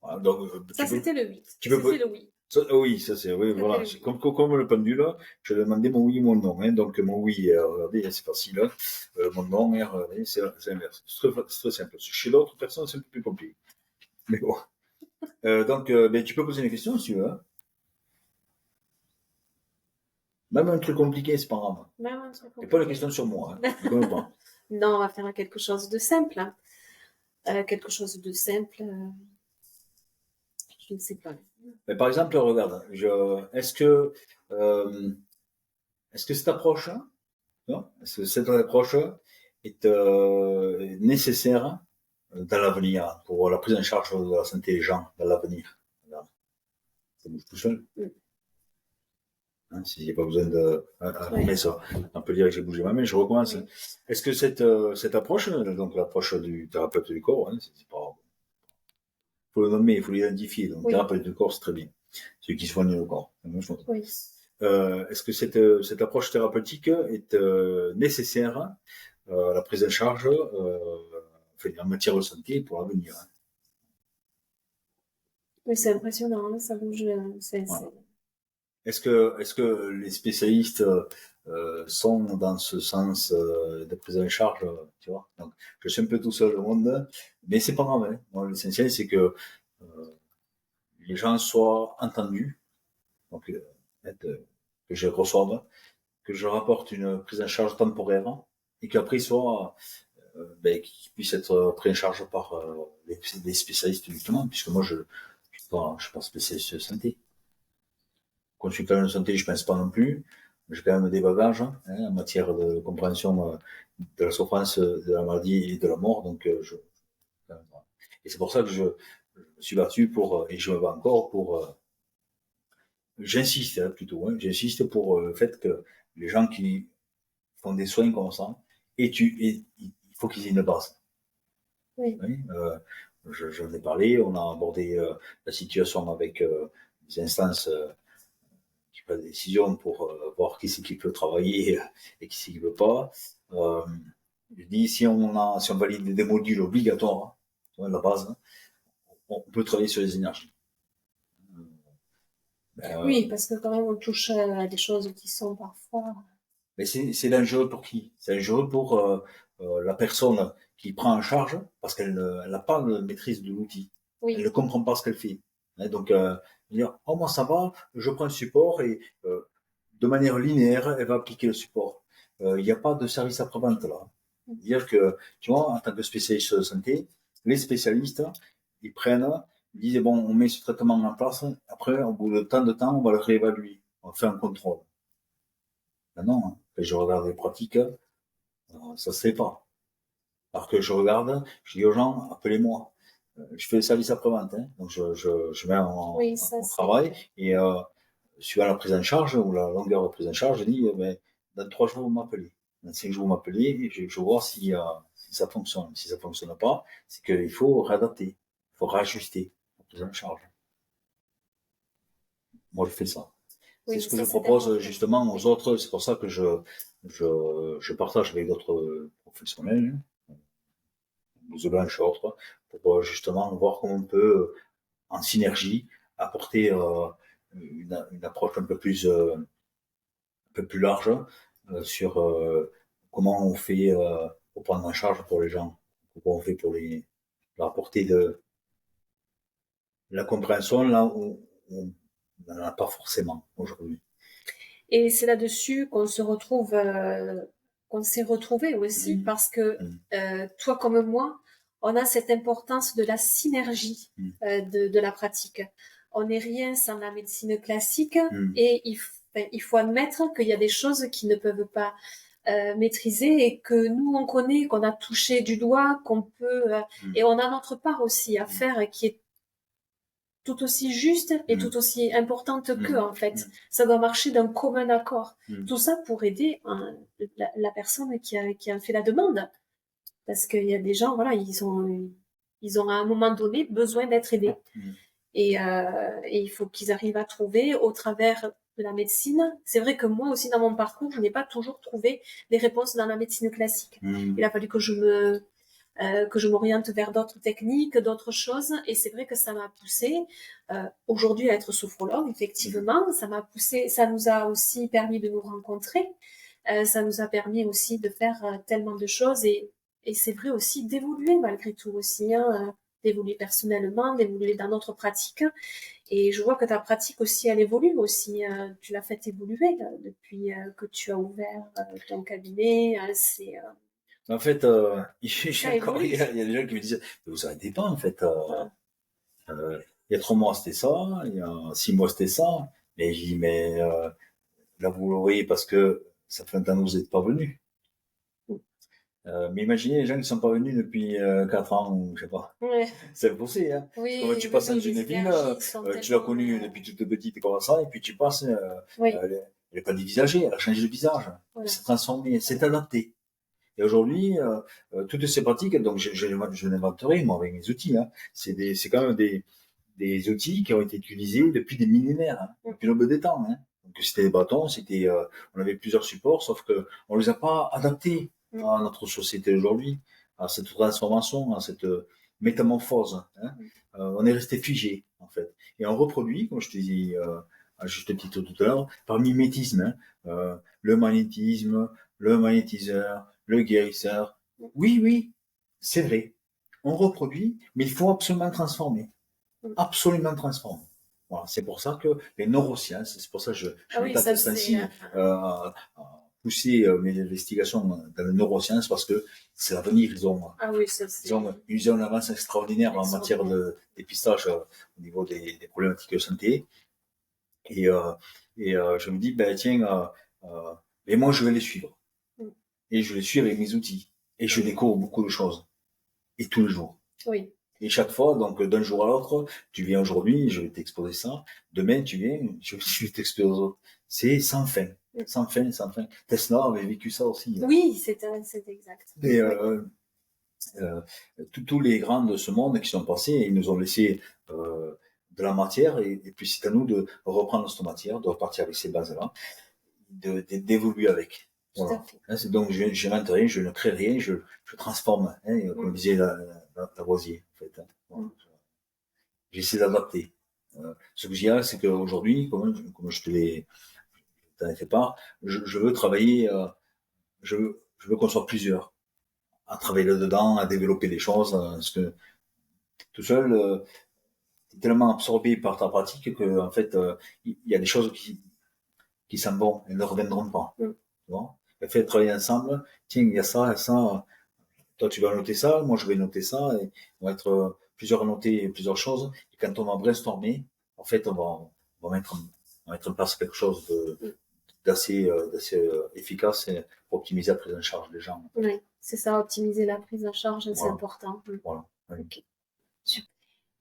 Voilà, donc, ça, c'était le 8. C'était le oui. Oui, ça c'est, oui, voilà. C'est comme le pendule, je demandais mon oui, mon non. Hein, donc mon oui, regardez, c'est facile. Mon non, c'est l'inverse. C'est très simple. Chez l'autre personne, c'est un peu plus compliqué. Mais bon. Donc, tu peux poser une question si tu veux. Hein. Même un truc compliqué, c'est pas grave. Et pas la question sur moi. Hein. Pas. Non, on va faire quelque chose de simple. Hein. Quelque chose de simple. Je ne sais pas. Mais par exemple, regarde, est-ce que cette approche, est-ce que cette approche est nécessaire dans l'avenir pour la prise en charge de la santé des gens dans l'avenir? Ça bouge tout seul. Hein, s'il n'y a pas besoin de. Après ça, on peut dire que j'ai bougé ma main, je recommence. Oui. Est-ce que cette approche, donc l'approche du thérapeute du corps, hein, c'est pas. Il faut le nommer, il faut l'identifier. Donc, thérapeute du corps, c'est très bien. Celui qui soigne le corps. Oui. est-ce que cette approche thérapeutique est nécessaire à la prise en charge en matière de santé pour l'avenir. Oui, c'est impressionnant, hein, ça bouge. Voilà. Est-ce que les spécialistes sont dans ce sens de prise en charge, tu vois? Donc, je suis un peu tout seul au monde, mais c'est pas grave. Hein. Moi, l'essentiel, c'est que les gens soient entendus, donc que je reçoive, que je rapporte une prise en charge temporaire et qu'après soit qu'ils puissent être pris en charge par les spécialistes justement, puisque moi je suis pas spécialiste de santé. Consultant de santé, je pense pas non plus. J'ai quand même des bagages en matière de compréhension de la souffrance, de la maladie et de la mort, donc et c'est pour ça que je me suis battu pour, et je me bats encore pour, j'insiste plutôt, j'insiste pour le fait que les gens qui font des soins comme ça, il faut qu'ils aient une base. Oui. J'en ai parlé, on a abordé la situation avec des instances qui prennent des décisions pour voir qui c'est qui peut travailler et qui c'est qui ne peut pas. Je dis, si on valide des modules obligatoires, la base, on peut travailler sur les énergies. Oui, parce que quand même on touche à des choses qui sont parfois... Mais c'est dangereux pour qui? C'est dangereux pour la personne qui prend en charge parce qu'elle n'a pas de maîtrise de l'outil. Oui. Elle ne comprend pas ce qu'elle fait. Donc, dire, oh, moi ça va, je prends un support et de manière linéaire, elle va appliquer le support. Il n'y a pas de service après-vente là. Dire que, tu vois, en tant que spécialiste de santé, les spécialistes, ils disent, bon, on met ce traitement en place, après, au bout de tant de temps, on va le réévaluer, on fait un contrôle. Ben non, hein. Quand je regarde les pratiques, ça se fait pas. Alors que je regarde, je dis aux gens, appelez-moi. Je fais le service après-vente, hein. Donc je mets en travail et suivant la prise en charge ou la longueur de prise en charge, je dis, dans 3 jours, vous m'appelez. Dans 5 jours, vous m'appelez et je vois si ça fonctionne. Si ça fonctionne pas, c'est qu'il faut réadapter, il faut réajuster la prise en charge. Moi, je fais ça. C'est ce que je propose justement aux autres. C'est pour ça que je partage avec d'autres professionnels, blouse blanche et autres, pour justement voir comment on peut, en synergie, apporter une approche un peu plus large sur comment on fait pour prendre en charge pour les gens, comment on fait pour leur apporter de la compréhension là où on n'en a pas forcément aujourd'hui. Et c'est là-dessus qu'on se retrouve, qu'on s'est retrouvés aussi, parce que toi comme moi, on a cette importance de la synergie de la pratique. On n'est rien sans la médecine classique et il faut admettre qu'il y a des choses qui ne peuvent pas maîtriser et que nous on connaît, qu'on a touché du doigt, qu'on peut et on a notre part aussi à faire qui est tout aussi juste et tout aussi importante qu'eux, en fait. Ça doit marcher d'un commun accord. Tout ça pour aider la personne qui a fait la demande. Parce qu'il y a des gens, voilà, ils ont à un moment donné besoin d'être aidés. Et il faut qu'ils arrivent à trouver au travers de la médecine. C'est vrai que moi aussi, dans mon parcours, je n'ai pas toujours trouvé des réponses dans la médecine classique. Il a fallu que je m'oriente vers d'autres techniques, d'autres choses. Et c'est vrai que ça m'a poussée aujourd'hui à être sophrologue, effectivement. Ça m'a poussée, ça nous a aussi permis de nous rencontrer. Ça nous a permis aussi de faire tellement de choses. Et c'est vrai aussi d'évoluer malgré tout aussi, d'évoluer personnellement, d'évoluer dans notre pratique. Et je vois que ta pratique aussi, elle évolue aussi. Tu l'as fait évoluer là, depuis que tu as ouvert ton cabinet. En fait, il y a des gens qui me disent, vous arrêtez pas, en fait. Il y a 3 mois, c'était ça. Il y a 6 mois, c'était ça. Mais je dis, mais là, vous le voyez parce que ça fait un temps que vous n'êtes pas venus. Mais imaginez les gens qui ne sont pas venus depuis 4 ans, ou je sais pas. Ouais. C'est possible, hein. Oui, quand tu passes dans une ville, tu l'as connue depuis toute petite comme ça, et puis tu passes, elle n'est pas dévisagée, elle a changé de visage. Voilà. Elle s'est transformée, elle s'est adaptée. Et aujourd'hui, toutes ces pratiques, donc je l'inventerai, moi, avec mes outils, hein. C'est quand même des outils qui ont été utilisés depuis des millénaires, hein, depuis l'aube des temps, hein. Donc c'était des bâtons, on avait plusieurs supports, sauf que on les a pas adaptés à notre société aujourd'hui, à cette transformation, à cette métamorphose. Hein. On est resté figé en fait, et on reproduit, comme je te dis à juste titre tout à l'heure, par mimétisme, hein, le magnétisme, le magnétiseur, le guérisseur. Oui, oui, c'est vrai. On reproduit, mais il faut absolument transformer. Absolument transformer. Voilà, c'est pour ça que les neurosciences, c'est pour ça que je m'étais ainsi à pousser mes investigations dans les neurosciences parce que c'est l'avenir. Ils ont une avance extraordinaire en matière de dépistage au niveau des problématiques de santé. Et je me dis, ben tiens, et moi je vais les suivre. Et je les suis avec mes outils. Et je découvre beaucoup de choses. Et tous les jours. Oui. Et chaque fois, donc d'un jour à l'autre, tu viens aujourd'hui, je vais t'exposer ça. Demain, tu viens, je vais t'exposer. C'est sans fin. Sans fin, sans fin. Tesla avait vécu ça aussi. Oui, c'est exact. Et tous les grands de ce monde qui sont passés, ils nous ont laissé de la matière, et puis c'est à nous de reprendre cette matière, de repartir avec ces bases-là, d'évoluer avec. Voilà. C'est donc, je n'invente rien, je ne crée rien, je transforme, hein, comme disait Lavoisier, en fait. Hein. Voilà. J'essaie d'adapter. Ce que je dirais, c'est qu'aujourd'hui, comme je t'en ai fait part, je veux travailler, je veux qu'on soit plusieurs à travailler là-dedans, à développer des choses, parce que tout seul, t'es tellement absorbé par ta pratique que, en fait, il y a des choses qui s'en vont et ne reviendront pas. Tu vois? Le fait de travailler ensemble, tiens, il y a ça, toi tu vas noter ça, moi je vais noter ça, et on va être plusieurs à noter plusieurs choses, et quand on va brainstormer, en fait, on va mettre en place quelque chose d'assez efficace pour optimiser la prise en charge des gens. Oui, c'est ça, optimiser la prise en charge, c'est important. Voilà. Oui. Okay. Super.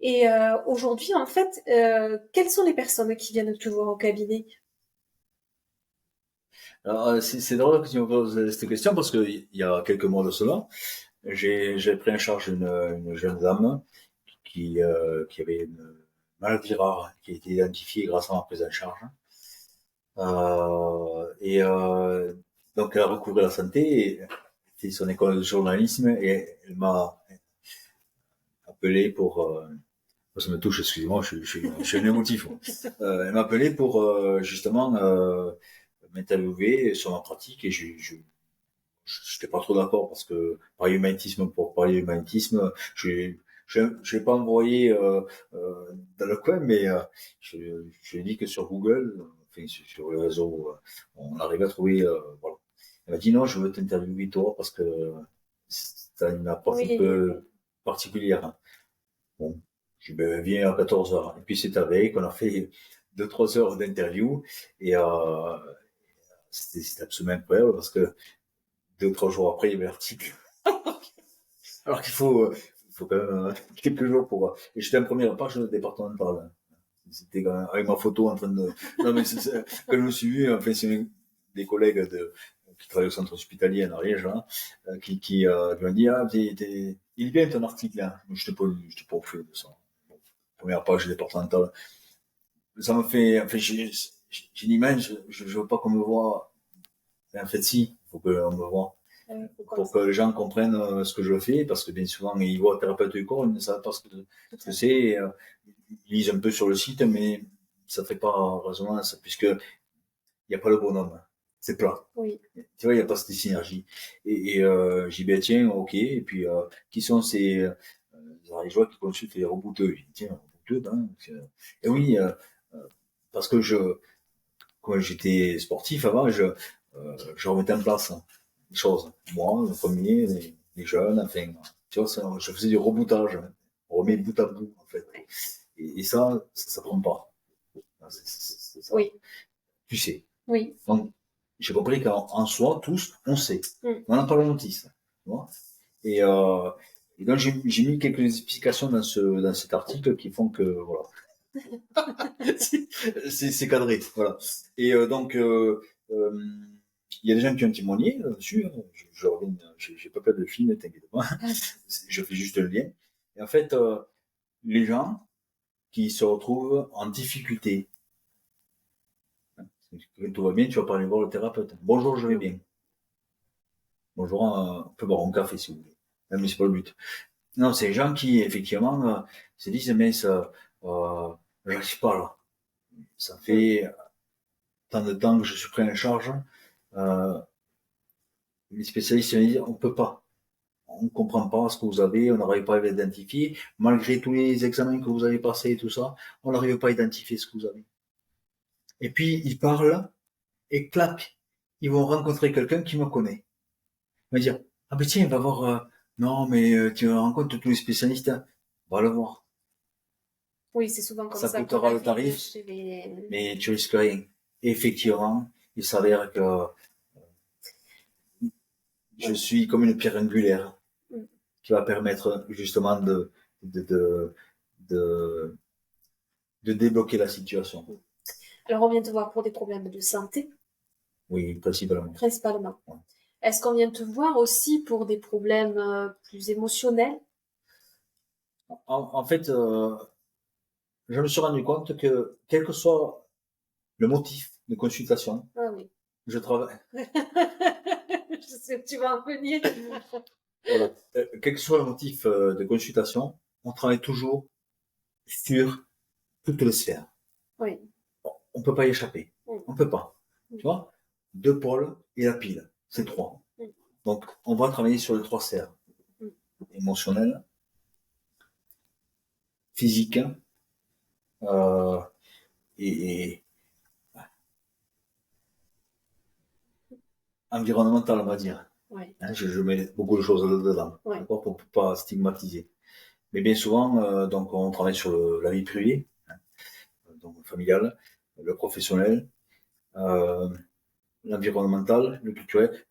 Et aujourd'hui, en fait, quelles sont les personnes qui viennent te voir au cabinet? Alors, c'est drôle que tu me poses cette question parce que il y a quelques mois de cela, j'ai pris en charge une jeune dame qui avait une maladie rare qui a été identifiée grâce à ma prise en charge. Donc elle a recouvré la santé, et fait son école de journalisme, et elle m'a appelé pour ça me touche, excusez-moi, je suis un émotif. Elle m'a appelé pour justement m'interviewer sur ma pratique, et je n'étais pas trop d'accord parce que parler humanisme pour parler humanisme, je vais pas envoyé dans le coin, mais je dis que sur Google, enfin sur le réseau, on arrive à trouver. Voilà. Elle m'a dit non, je veux t'interviewer toi parce que c'est une approche un peu particulière. Bon, je ben, viens à 14h. Et puis c'est avec, on a fait 2-3 heures d'interview, et c'était absolument incroyable parce que 2 ou 3 jours après, il y avait l'article. Alors qu'il faut quand même quelques jours pour. Et j'étais en première page départementale. C'était quand même avec ma photo en train de. Non, mais quand je me suis vu, enfin, c'est des collègues qui travaillent au centre hospitalier en Ariège, hein, qui m'ont dit, ah, il est bien ton article, hein. Je t'ai pas fait de ça. Bon, première page départementale. Ça me fait, enfin, j'ai une image, je veux pas qu'on me voit. En fait, si, faut qu'on me voit. Pour que les gens comprennent ce que je fais, parce que bien souvent, ils voient thérapeute du corps, ils ne savent pas ce que c'est. Ils lisent un peu sur le site, mais ça ne fait pas résonance, puisqu'il n'y a pas le bonhomme. C'est plat. Oui. Tu vois, il n'y a pas cette synergie. Et j'ai dit, ben tiens, ok. Et puis, qui sont ces ariégeois qui consultent les rebouteux? J'ai dit, tiens, rebouteux, hein. Et oui, parce que quand j'étais sportif avant, je remettais en place des choses. Moi, le premier, les jeunes, enfin, tu vois, je faisais du reboutage. Hein. On remet bout à bout, en fait. Et ça prend pas. C'est ça. Oui. Tu sais. Oui. Donc, j'ai compris qu'en soi, tous, on sait. On n'a pas la notice. Tu vois. Et donc, j'ai mis quelques explications dans cet article qui font que, voilà. c'est cadré, voilà. Et donc, il y a des gens qui ont témoigné là-dessus. Je reviens, j'ai pas peur de film, t'inquiète pas. Je fais juste le lien. Et en fait, les gens qui se retrouvent en difficulté, Quand tout va bien, tu vas pas aller voir le thérapeute. Bonjour, je vais bien. Bonjour, on peut boire un café si vous voulez. Mais c'est pas le but. Non, c'est les gens qui, effectivement, se disent, mais ça, j'arrive pas là. Ça fait tant de temps que je suis pris en charge. Les spécialistes me disent, on peut pas. On ne comprend pas ce que vous avez, on n'arrive pas à l'identifier. Malgré tous les examens que vous avez passés et tout ça, on n'arrive pas à identifier ce que vous avez. Et puis, ils parlent, et clac, ils vont rencontrer quelqu'un qui me connaît. Il va dire, ah ben tiens, va voir, non, mais tu rencontres tous les spécialistes, hein. Va le voir. Oui, c'est souvent comme Ça ça qu'on coûtera le navigue tarif, chez les... mais tu risques rien. Et effectivement, il s'avère que je suis comme une pierre angulaire qui va permettre justement de, de, de, de débloquer la situation. Alors, on vient te voir pour des problèmes de santé, Oui, principalement. principalement. Ouais. Est-ce qu'on vient te voir aussi pour des problèmes plus émotionnels? En fait, je me suis rendu compte que, quel que soit le motif de consultation, Ah oui. je travaille. Je sais que tu vas en venir. Voilà. Quel que soit le motif de consultation, on travaille toujours sur toutes les sphères. Oui. On peut pas y échapper. On peut pas. Tu vois, 2 pôles et la pile, c'est 3. Donc, on va travailler sur les 3 sphères. Émotionnel, physique, euh, et environnemental, on va dire. Oui. Hein, je mets beaucoup de choses dedans, d'accord, pour pas stigmatiser. Mais bien souvent, donc, on travaille sur la vie privée, hein, donc familiale, le professionnel, l'environnemental, le culturel.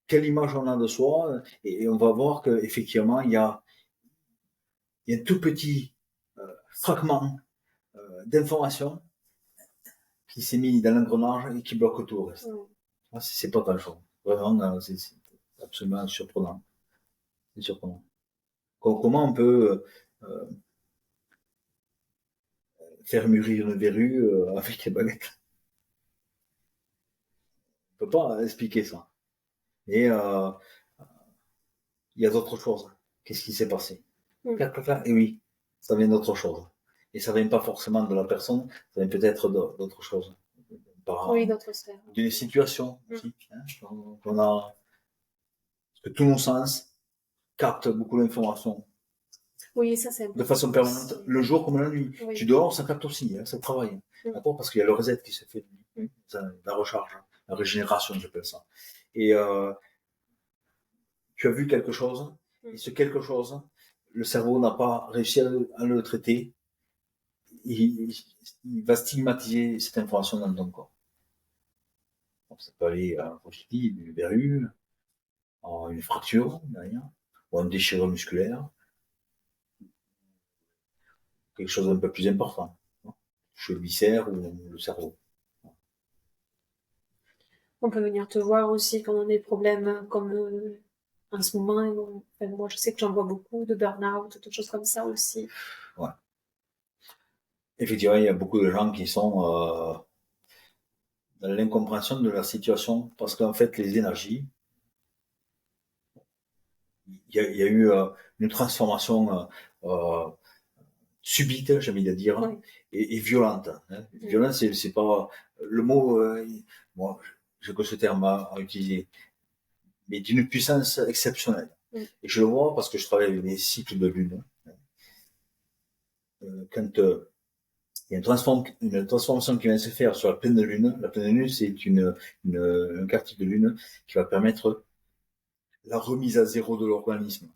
Quelle image on a de soi, et on va voir qu'effectivement, il y a un tout petit fragment d'information qui s'est mis dans l'engrenage et qui bloque tout le reste. C'est pas grand-chose. Vraiment, c'est absolument surprenant. C'est surprenant. Comment on peut faire mûrir une verrue avec les baguettes? On peut pas expliquer ça. Et il y a d'autres choses. Qu'est-ce qui s'est passé? Et oui, ça vient d'autre chose. Et ça vient pas forcément de la personne, ça vient peut-être d'autre chose. Oui, d'autres sphères. D'une situation aussi, hein, qu'on a, parce que tous nos sens captent beaucoup d'informations. Oui, ça c'est important. De façon permanente, le jour comme la nuit. Oui. Tu dors, ça capte aussi, hein, ça travaille. D'accord? Parce qu'il y a le reset qui se fait, la recharge, la régénération, j'appelle ça. Et tu as vu quelque chose, et ce quelque chose, le cerveau n'a pas réussi à le traiter, il va stigmatiser cette information dans ton corps. Donc, ça peut aller, comme je dis, une verrue, une fracture derrière, ou une déchirure musculaire, quelque chose d'un peu plus important, chez le viscère ou le cerveau. On peut venir te voir aussi quand on a des problèmes comme en ce moment. Moi, je sais que j'en vois beaucoup de burn-out, de choses comme ça aussi. Ouais. Effectivement, il y a beaucoup de gens qui sont dans l'incompréhension de leur situation parce qu'en fait, les énergies, il y a eu une transformation subite, j'ai envie de dire, et violente. Hein. Violente, c'est pas le mot. Moi, j'ai que ce terme à utiliser, mais d'une puissance exceptionnelle. Et je le vois parce que je travaille avec des cycles de lune. Quand il y a une transformation qui vient se faire sur la pleine lune. La pleine lune, c'est un quartier de lune qui va permettre la remise à zéro de l'organisme.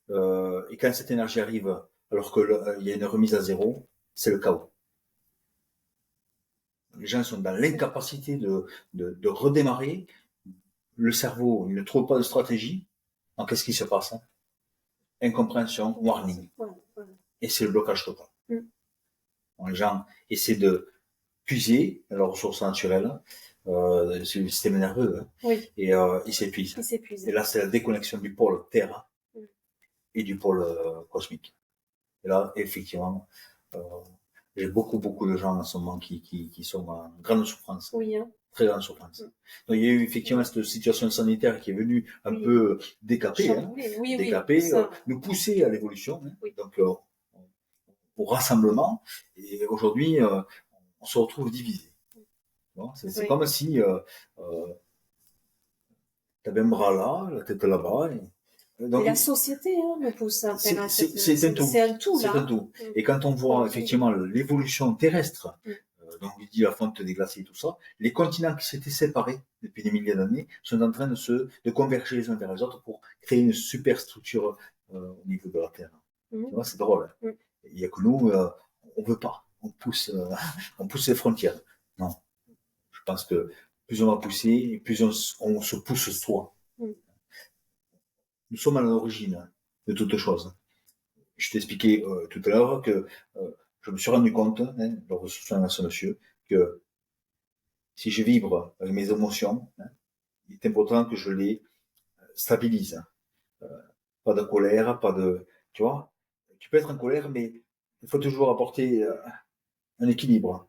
Et quand cette énergie arrive, alors qu'il y a une remise à zéro, c'est le chaos. Les gens sont dans l'incapacité de redémarrer. Le cerveau, il ne trouve pas de stratégie. Donc, qu'est-ce qui se passe? Incompréhension, warning. Et c'est le blocage total. Les gens essaient de puiser leurs ressources naturelles, c'est le système nerveux, hein, et ils s'épuisent. Et là, c'est la déconnexion du pôle Terre et du pôle cosmique. Et là, effectivement, J'ai beaucoup de gens en ce moment qui sont en grande souffrance, Oui, hein. très grande souffrance. Mm. Donc il y a eu effectivement cette situation sanitaire qui est venue un Oui. peu décaper, Chamboulé. Oui, décaper, ça. nous pousser à l'évolution. Oui. Donc au rassemblement. Et aujourd'hui, on se retrouve divisé. Bon, c'est Oui. comme si tu avais un bras là, la tête là-bas. Et la société nous pousse à faire c'est un tout. C'est un tout, C'est là. un tout. Et quand on voit effectivement l'évolution terrestre, donc il dit la fonte des glaciers et tout ça, les continents qui s'étaient séparés depuis des milliers d'années sont en train de converger les uns vers les autres pour créer une super structure au niveau de la Terre. Tu vois, c'est drôle. Il n'y a que nous, on veut pas. On pousse les frontières. Non. Je pense que plus on va pousser, plus on se pousse soi. Nous sommes à l'origine de toute chose. Je t'ai expliqué tout à l'heure que je me suis rendu compte, lors de ce soin à ce monsieur, que si je vibre avec mes émotions, il est important que je les stabilise. Pas de colère, pas de... Tu vois, tu peux être en colère, mais il faut toujours apporter un équilibre.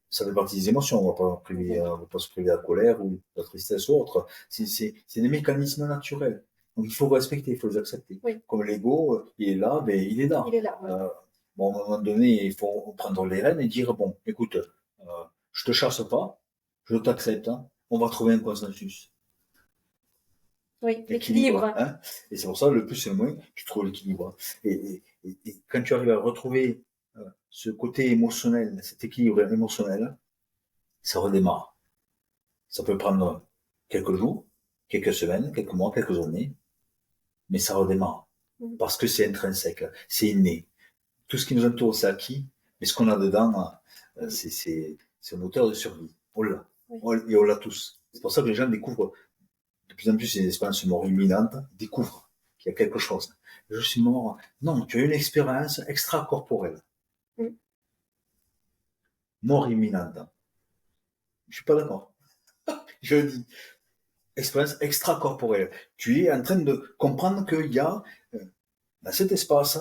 Ça fait partie des émotions, on va pas se priver de la colère ou de la tristesse ou autre. C'est des mécanismes naturels. Donc il faut respecter, il faut les accepter. Oui. Comme l'ego, il est là, mais il est là. Il est là. Ouais. Bon, à un moment donné, il faut prendre les rênes et dire, bon, écoute, je te chasse pas, je t'accepte, on va trouver un consensus. Oui, l'équilibre. Et c'est pour ça, le plus et le moins, tu trouves l'équilibre. Et quand tu arrives à retrouver ce côté émotionnel, cet équilibre émotionnel, ça redémarre. Ça peut prendre quelques jours, quelques semaines, quelques mois, quelques années, mais ça redémarre. Parce que c'est intrinsèque, c'est inné. Tout ce qui nous entoure, c'est acquis, mais ce qu'on a dedans, c'est un moteur de survie. On l'a. Et on l'a tous. C'est pour ça que les gens découvrent de plus en plus ces expériences de mort imminente, découvrent qu'il y a quelque chose. Je suis mort. Non, tu as une expérience extracorporelle. Mort imminente. Je suis pas d'accord. Je dis, expérience extracorporelle. Tu es en train de comprendre qu'il y a, dans cet espace,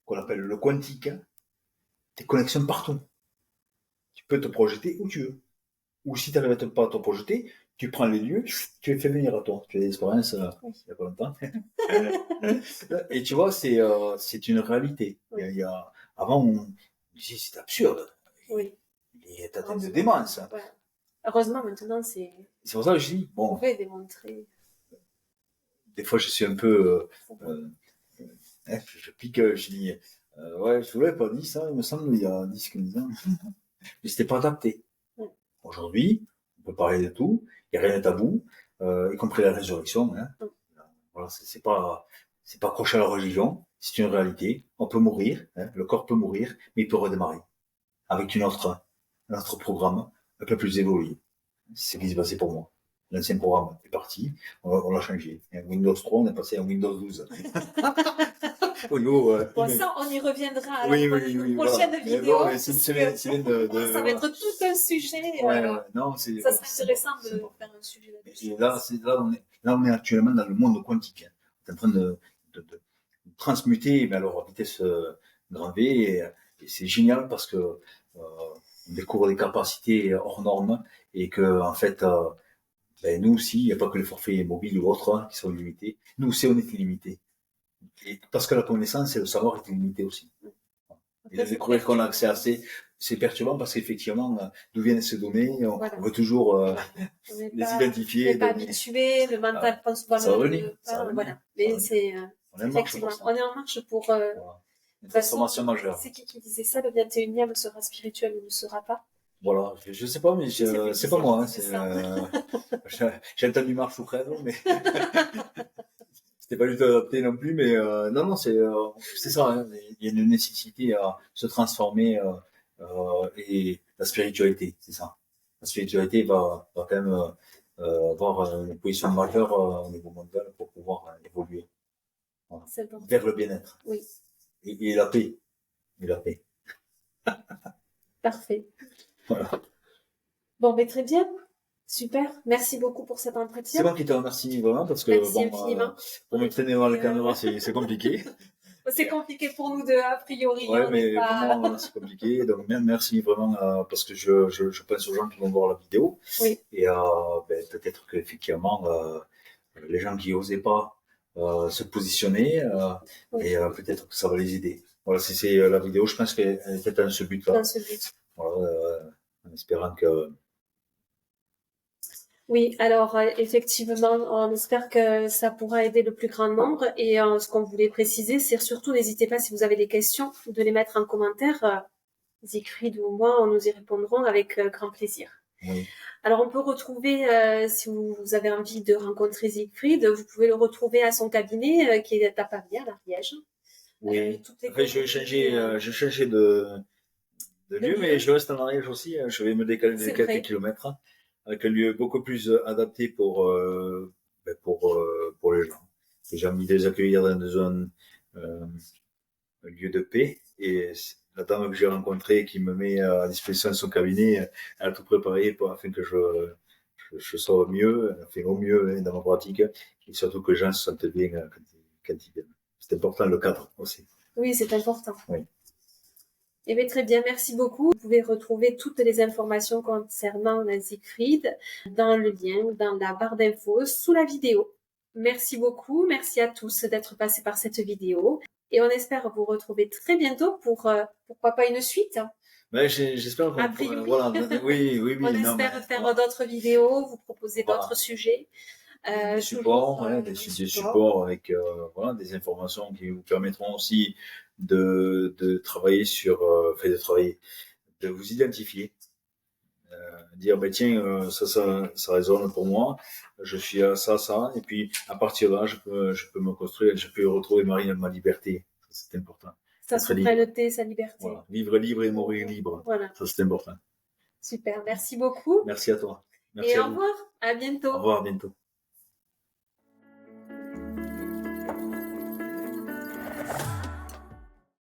qu'on appelle le quantique, des connexions partout. Tu peux te projeter où tu veux. Ou si tu n'arrives pas à te projeter, tu prends les lieux, tu les fais venir à toi. Tu as des expériences il n'y a pas longtemps. Et tu vois, c'est une réalité. Avant, on disait c'est absurde. Oui. Il est atteint de démence. Ouais. Heureusement, maintenant, c'est pour ça que je dis, bon. On pouvait démontrer. Des fois, je suis un peu. Je pique, je dis, ouais, je ne voulais pas dire ça, il me semble, il y a 10-15 ans. Mais c'était pas adapté. Aujourd'hui, on peut parler de tout, il n'y a rien de tabou, y compris la résurrection. Voilà, c'est pas accroché à la religion, c'est une réalité. On peut mourir, le corps peut mourir, mais il peut redémarrer avec un autre programme un peu plus évolué. C'est ce qui s'est passé pour moi. L'ancien programme est parti, on l'a changé. Windows 3, on est passé à Windows 12. Bon, ça, on y reviendra à la prochaine vidéo. Bon, ça va être tout un sujet. Non, ça serait intéressant de faire un sujet là-dessus. Et là, on est actuellement dans le monde quantique. On est en train de transmuter, mais alors à vitesse grand V, et c'est génial parce que on découvre des capacités hors normes et que en fait, nous aussi, il n'y a pas que les forfaits mobiles ou autres qui sont limités. Nous aussi, on est illimité. Et parce que la connaissance et le savoir est illimité aussi. Et de découvrir qu'on a accès à c'est perturbant parce qu'effectivement, d'où viennent ces données, on veut toujours les identifier. On n'est pas habitué, le mental pense pas. Ça va venir. Voilà. Mais c'est effectivement, on est en marche pour une transformation majeure. C'est qui disait ça? Le 21e sera spirituel ou ne sera pas? Voilà, je sais pas, mais c'est pas moi. J'ai entendu marche ou crève, mais c'était pas du tout adapté non plus. Mais non, c'est ça. Il y a une nécessité à se transformer et la spiritualité, c'est ça. La spiritualité va quand même avoir une position majeure au niveau mondial pour pouvoir évoluer vers le bien-être. Oui. Et la paix. Et la paix. Parfait. Voilà. Bon, mais très bien. Super. Merci beaucoup pour cet entretien. C'est moi qui te remercie vraiment parce que infiniment. pour me traîner devant la caméra, c'est compliqué. C'est compliqué pour nous deux, a priori. Ouais, on mais n'est pas... vraiment, c'est compliqué. Donc, merci vraiment, parce que je pense aux gens qui vont voir la vidéo. Oui. Et peut-être qu'effectivement, les gens qui n'osaient pas se positionner, Oui. et peut-être que ça va les aider. Voilà, c'est la vidéo, je pense qu'elle était dans ce but-là. Dans ce but. Voilà, en espérant que... Oui, alors effectivement, on espère que ça pourra aider le plus grand nombre. Et ce qu'on voulait préciser, c'est surtout, n'hésitez pas, si vous avez des questions, de les mettre en commentaire. Siegfried ou moi, on nous y répondrons avec grand plaisir. Oui. Alors, on peut retrouver, si vous avez envie de rencontrer Siegfried, vous pouvez le retrouver à son cabinet qui est à Paris, à l'Ariège. Oui. Après, je vais changer de lieu, mais je reste en Ariège aussi. Je vais me décaler de quelques kilomètres, avec un lieu beaucoup plus adapté pour les gens. Et j'ai envie de les accueillir dans un lieu de paix. Et la dame que j'ai rencontrée, qui me met à disposition de son cabinet, elle a tout préparé afin que je sois mieux, enfin au mieux dans ma pratique, et surtout que les gens se sentent bien quand ils viennent. C'est important, le cadre aussi. Oui, c'est important. Oui. Eh bien, très bien, merci beaucoup. Vous pouvez retrouver toutes les informations concernant Siegfried dans le lien, dans la barre d'infos, sous la vidéo. Merci beaucoup, merci à tous d'être passés par cette vidéo. Et on espère vous retrouver très bientôt pour, pourquoi pas, une suite. Ben, j'espère qu'on voilà, oui. On espère faire d'autres vidéos, vous proposer d'autres sujets. Des supports, des supports avec des informations qui vous permettront aussi de travailler sur, de vous identifier, dire tiens, ça résonne pour moi, je suis à ça, et puis à partir de là, je peux me construire, je peux retrouver ma liberté. C'est important. Sa souveraineté, sa liberté. Voilà. Vivre libre et mourir libre. Voilà. Ça, c'est important. Super, merci beaucoup. Merci à toi. Merci et au revoir, à bientôt. Au revoir, à bientôt.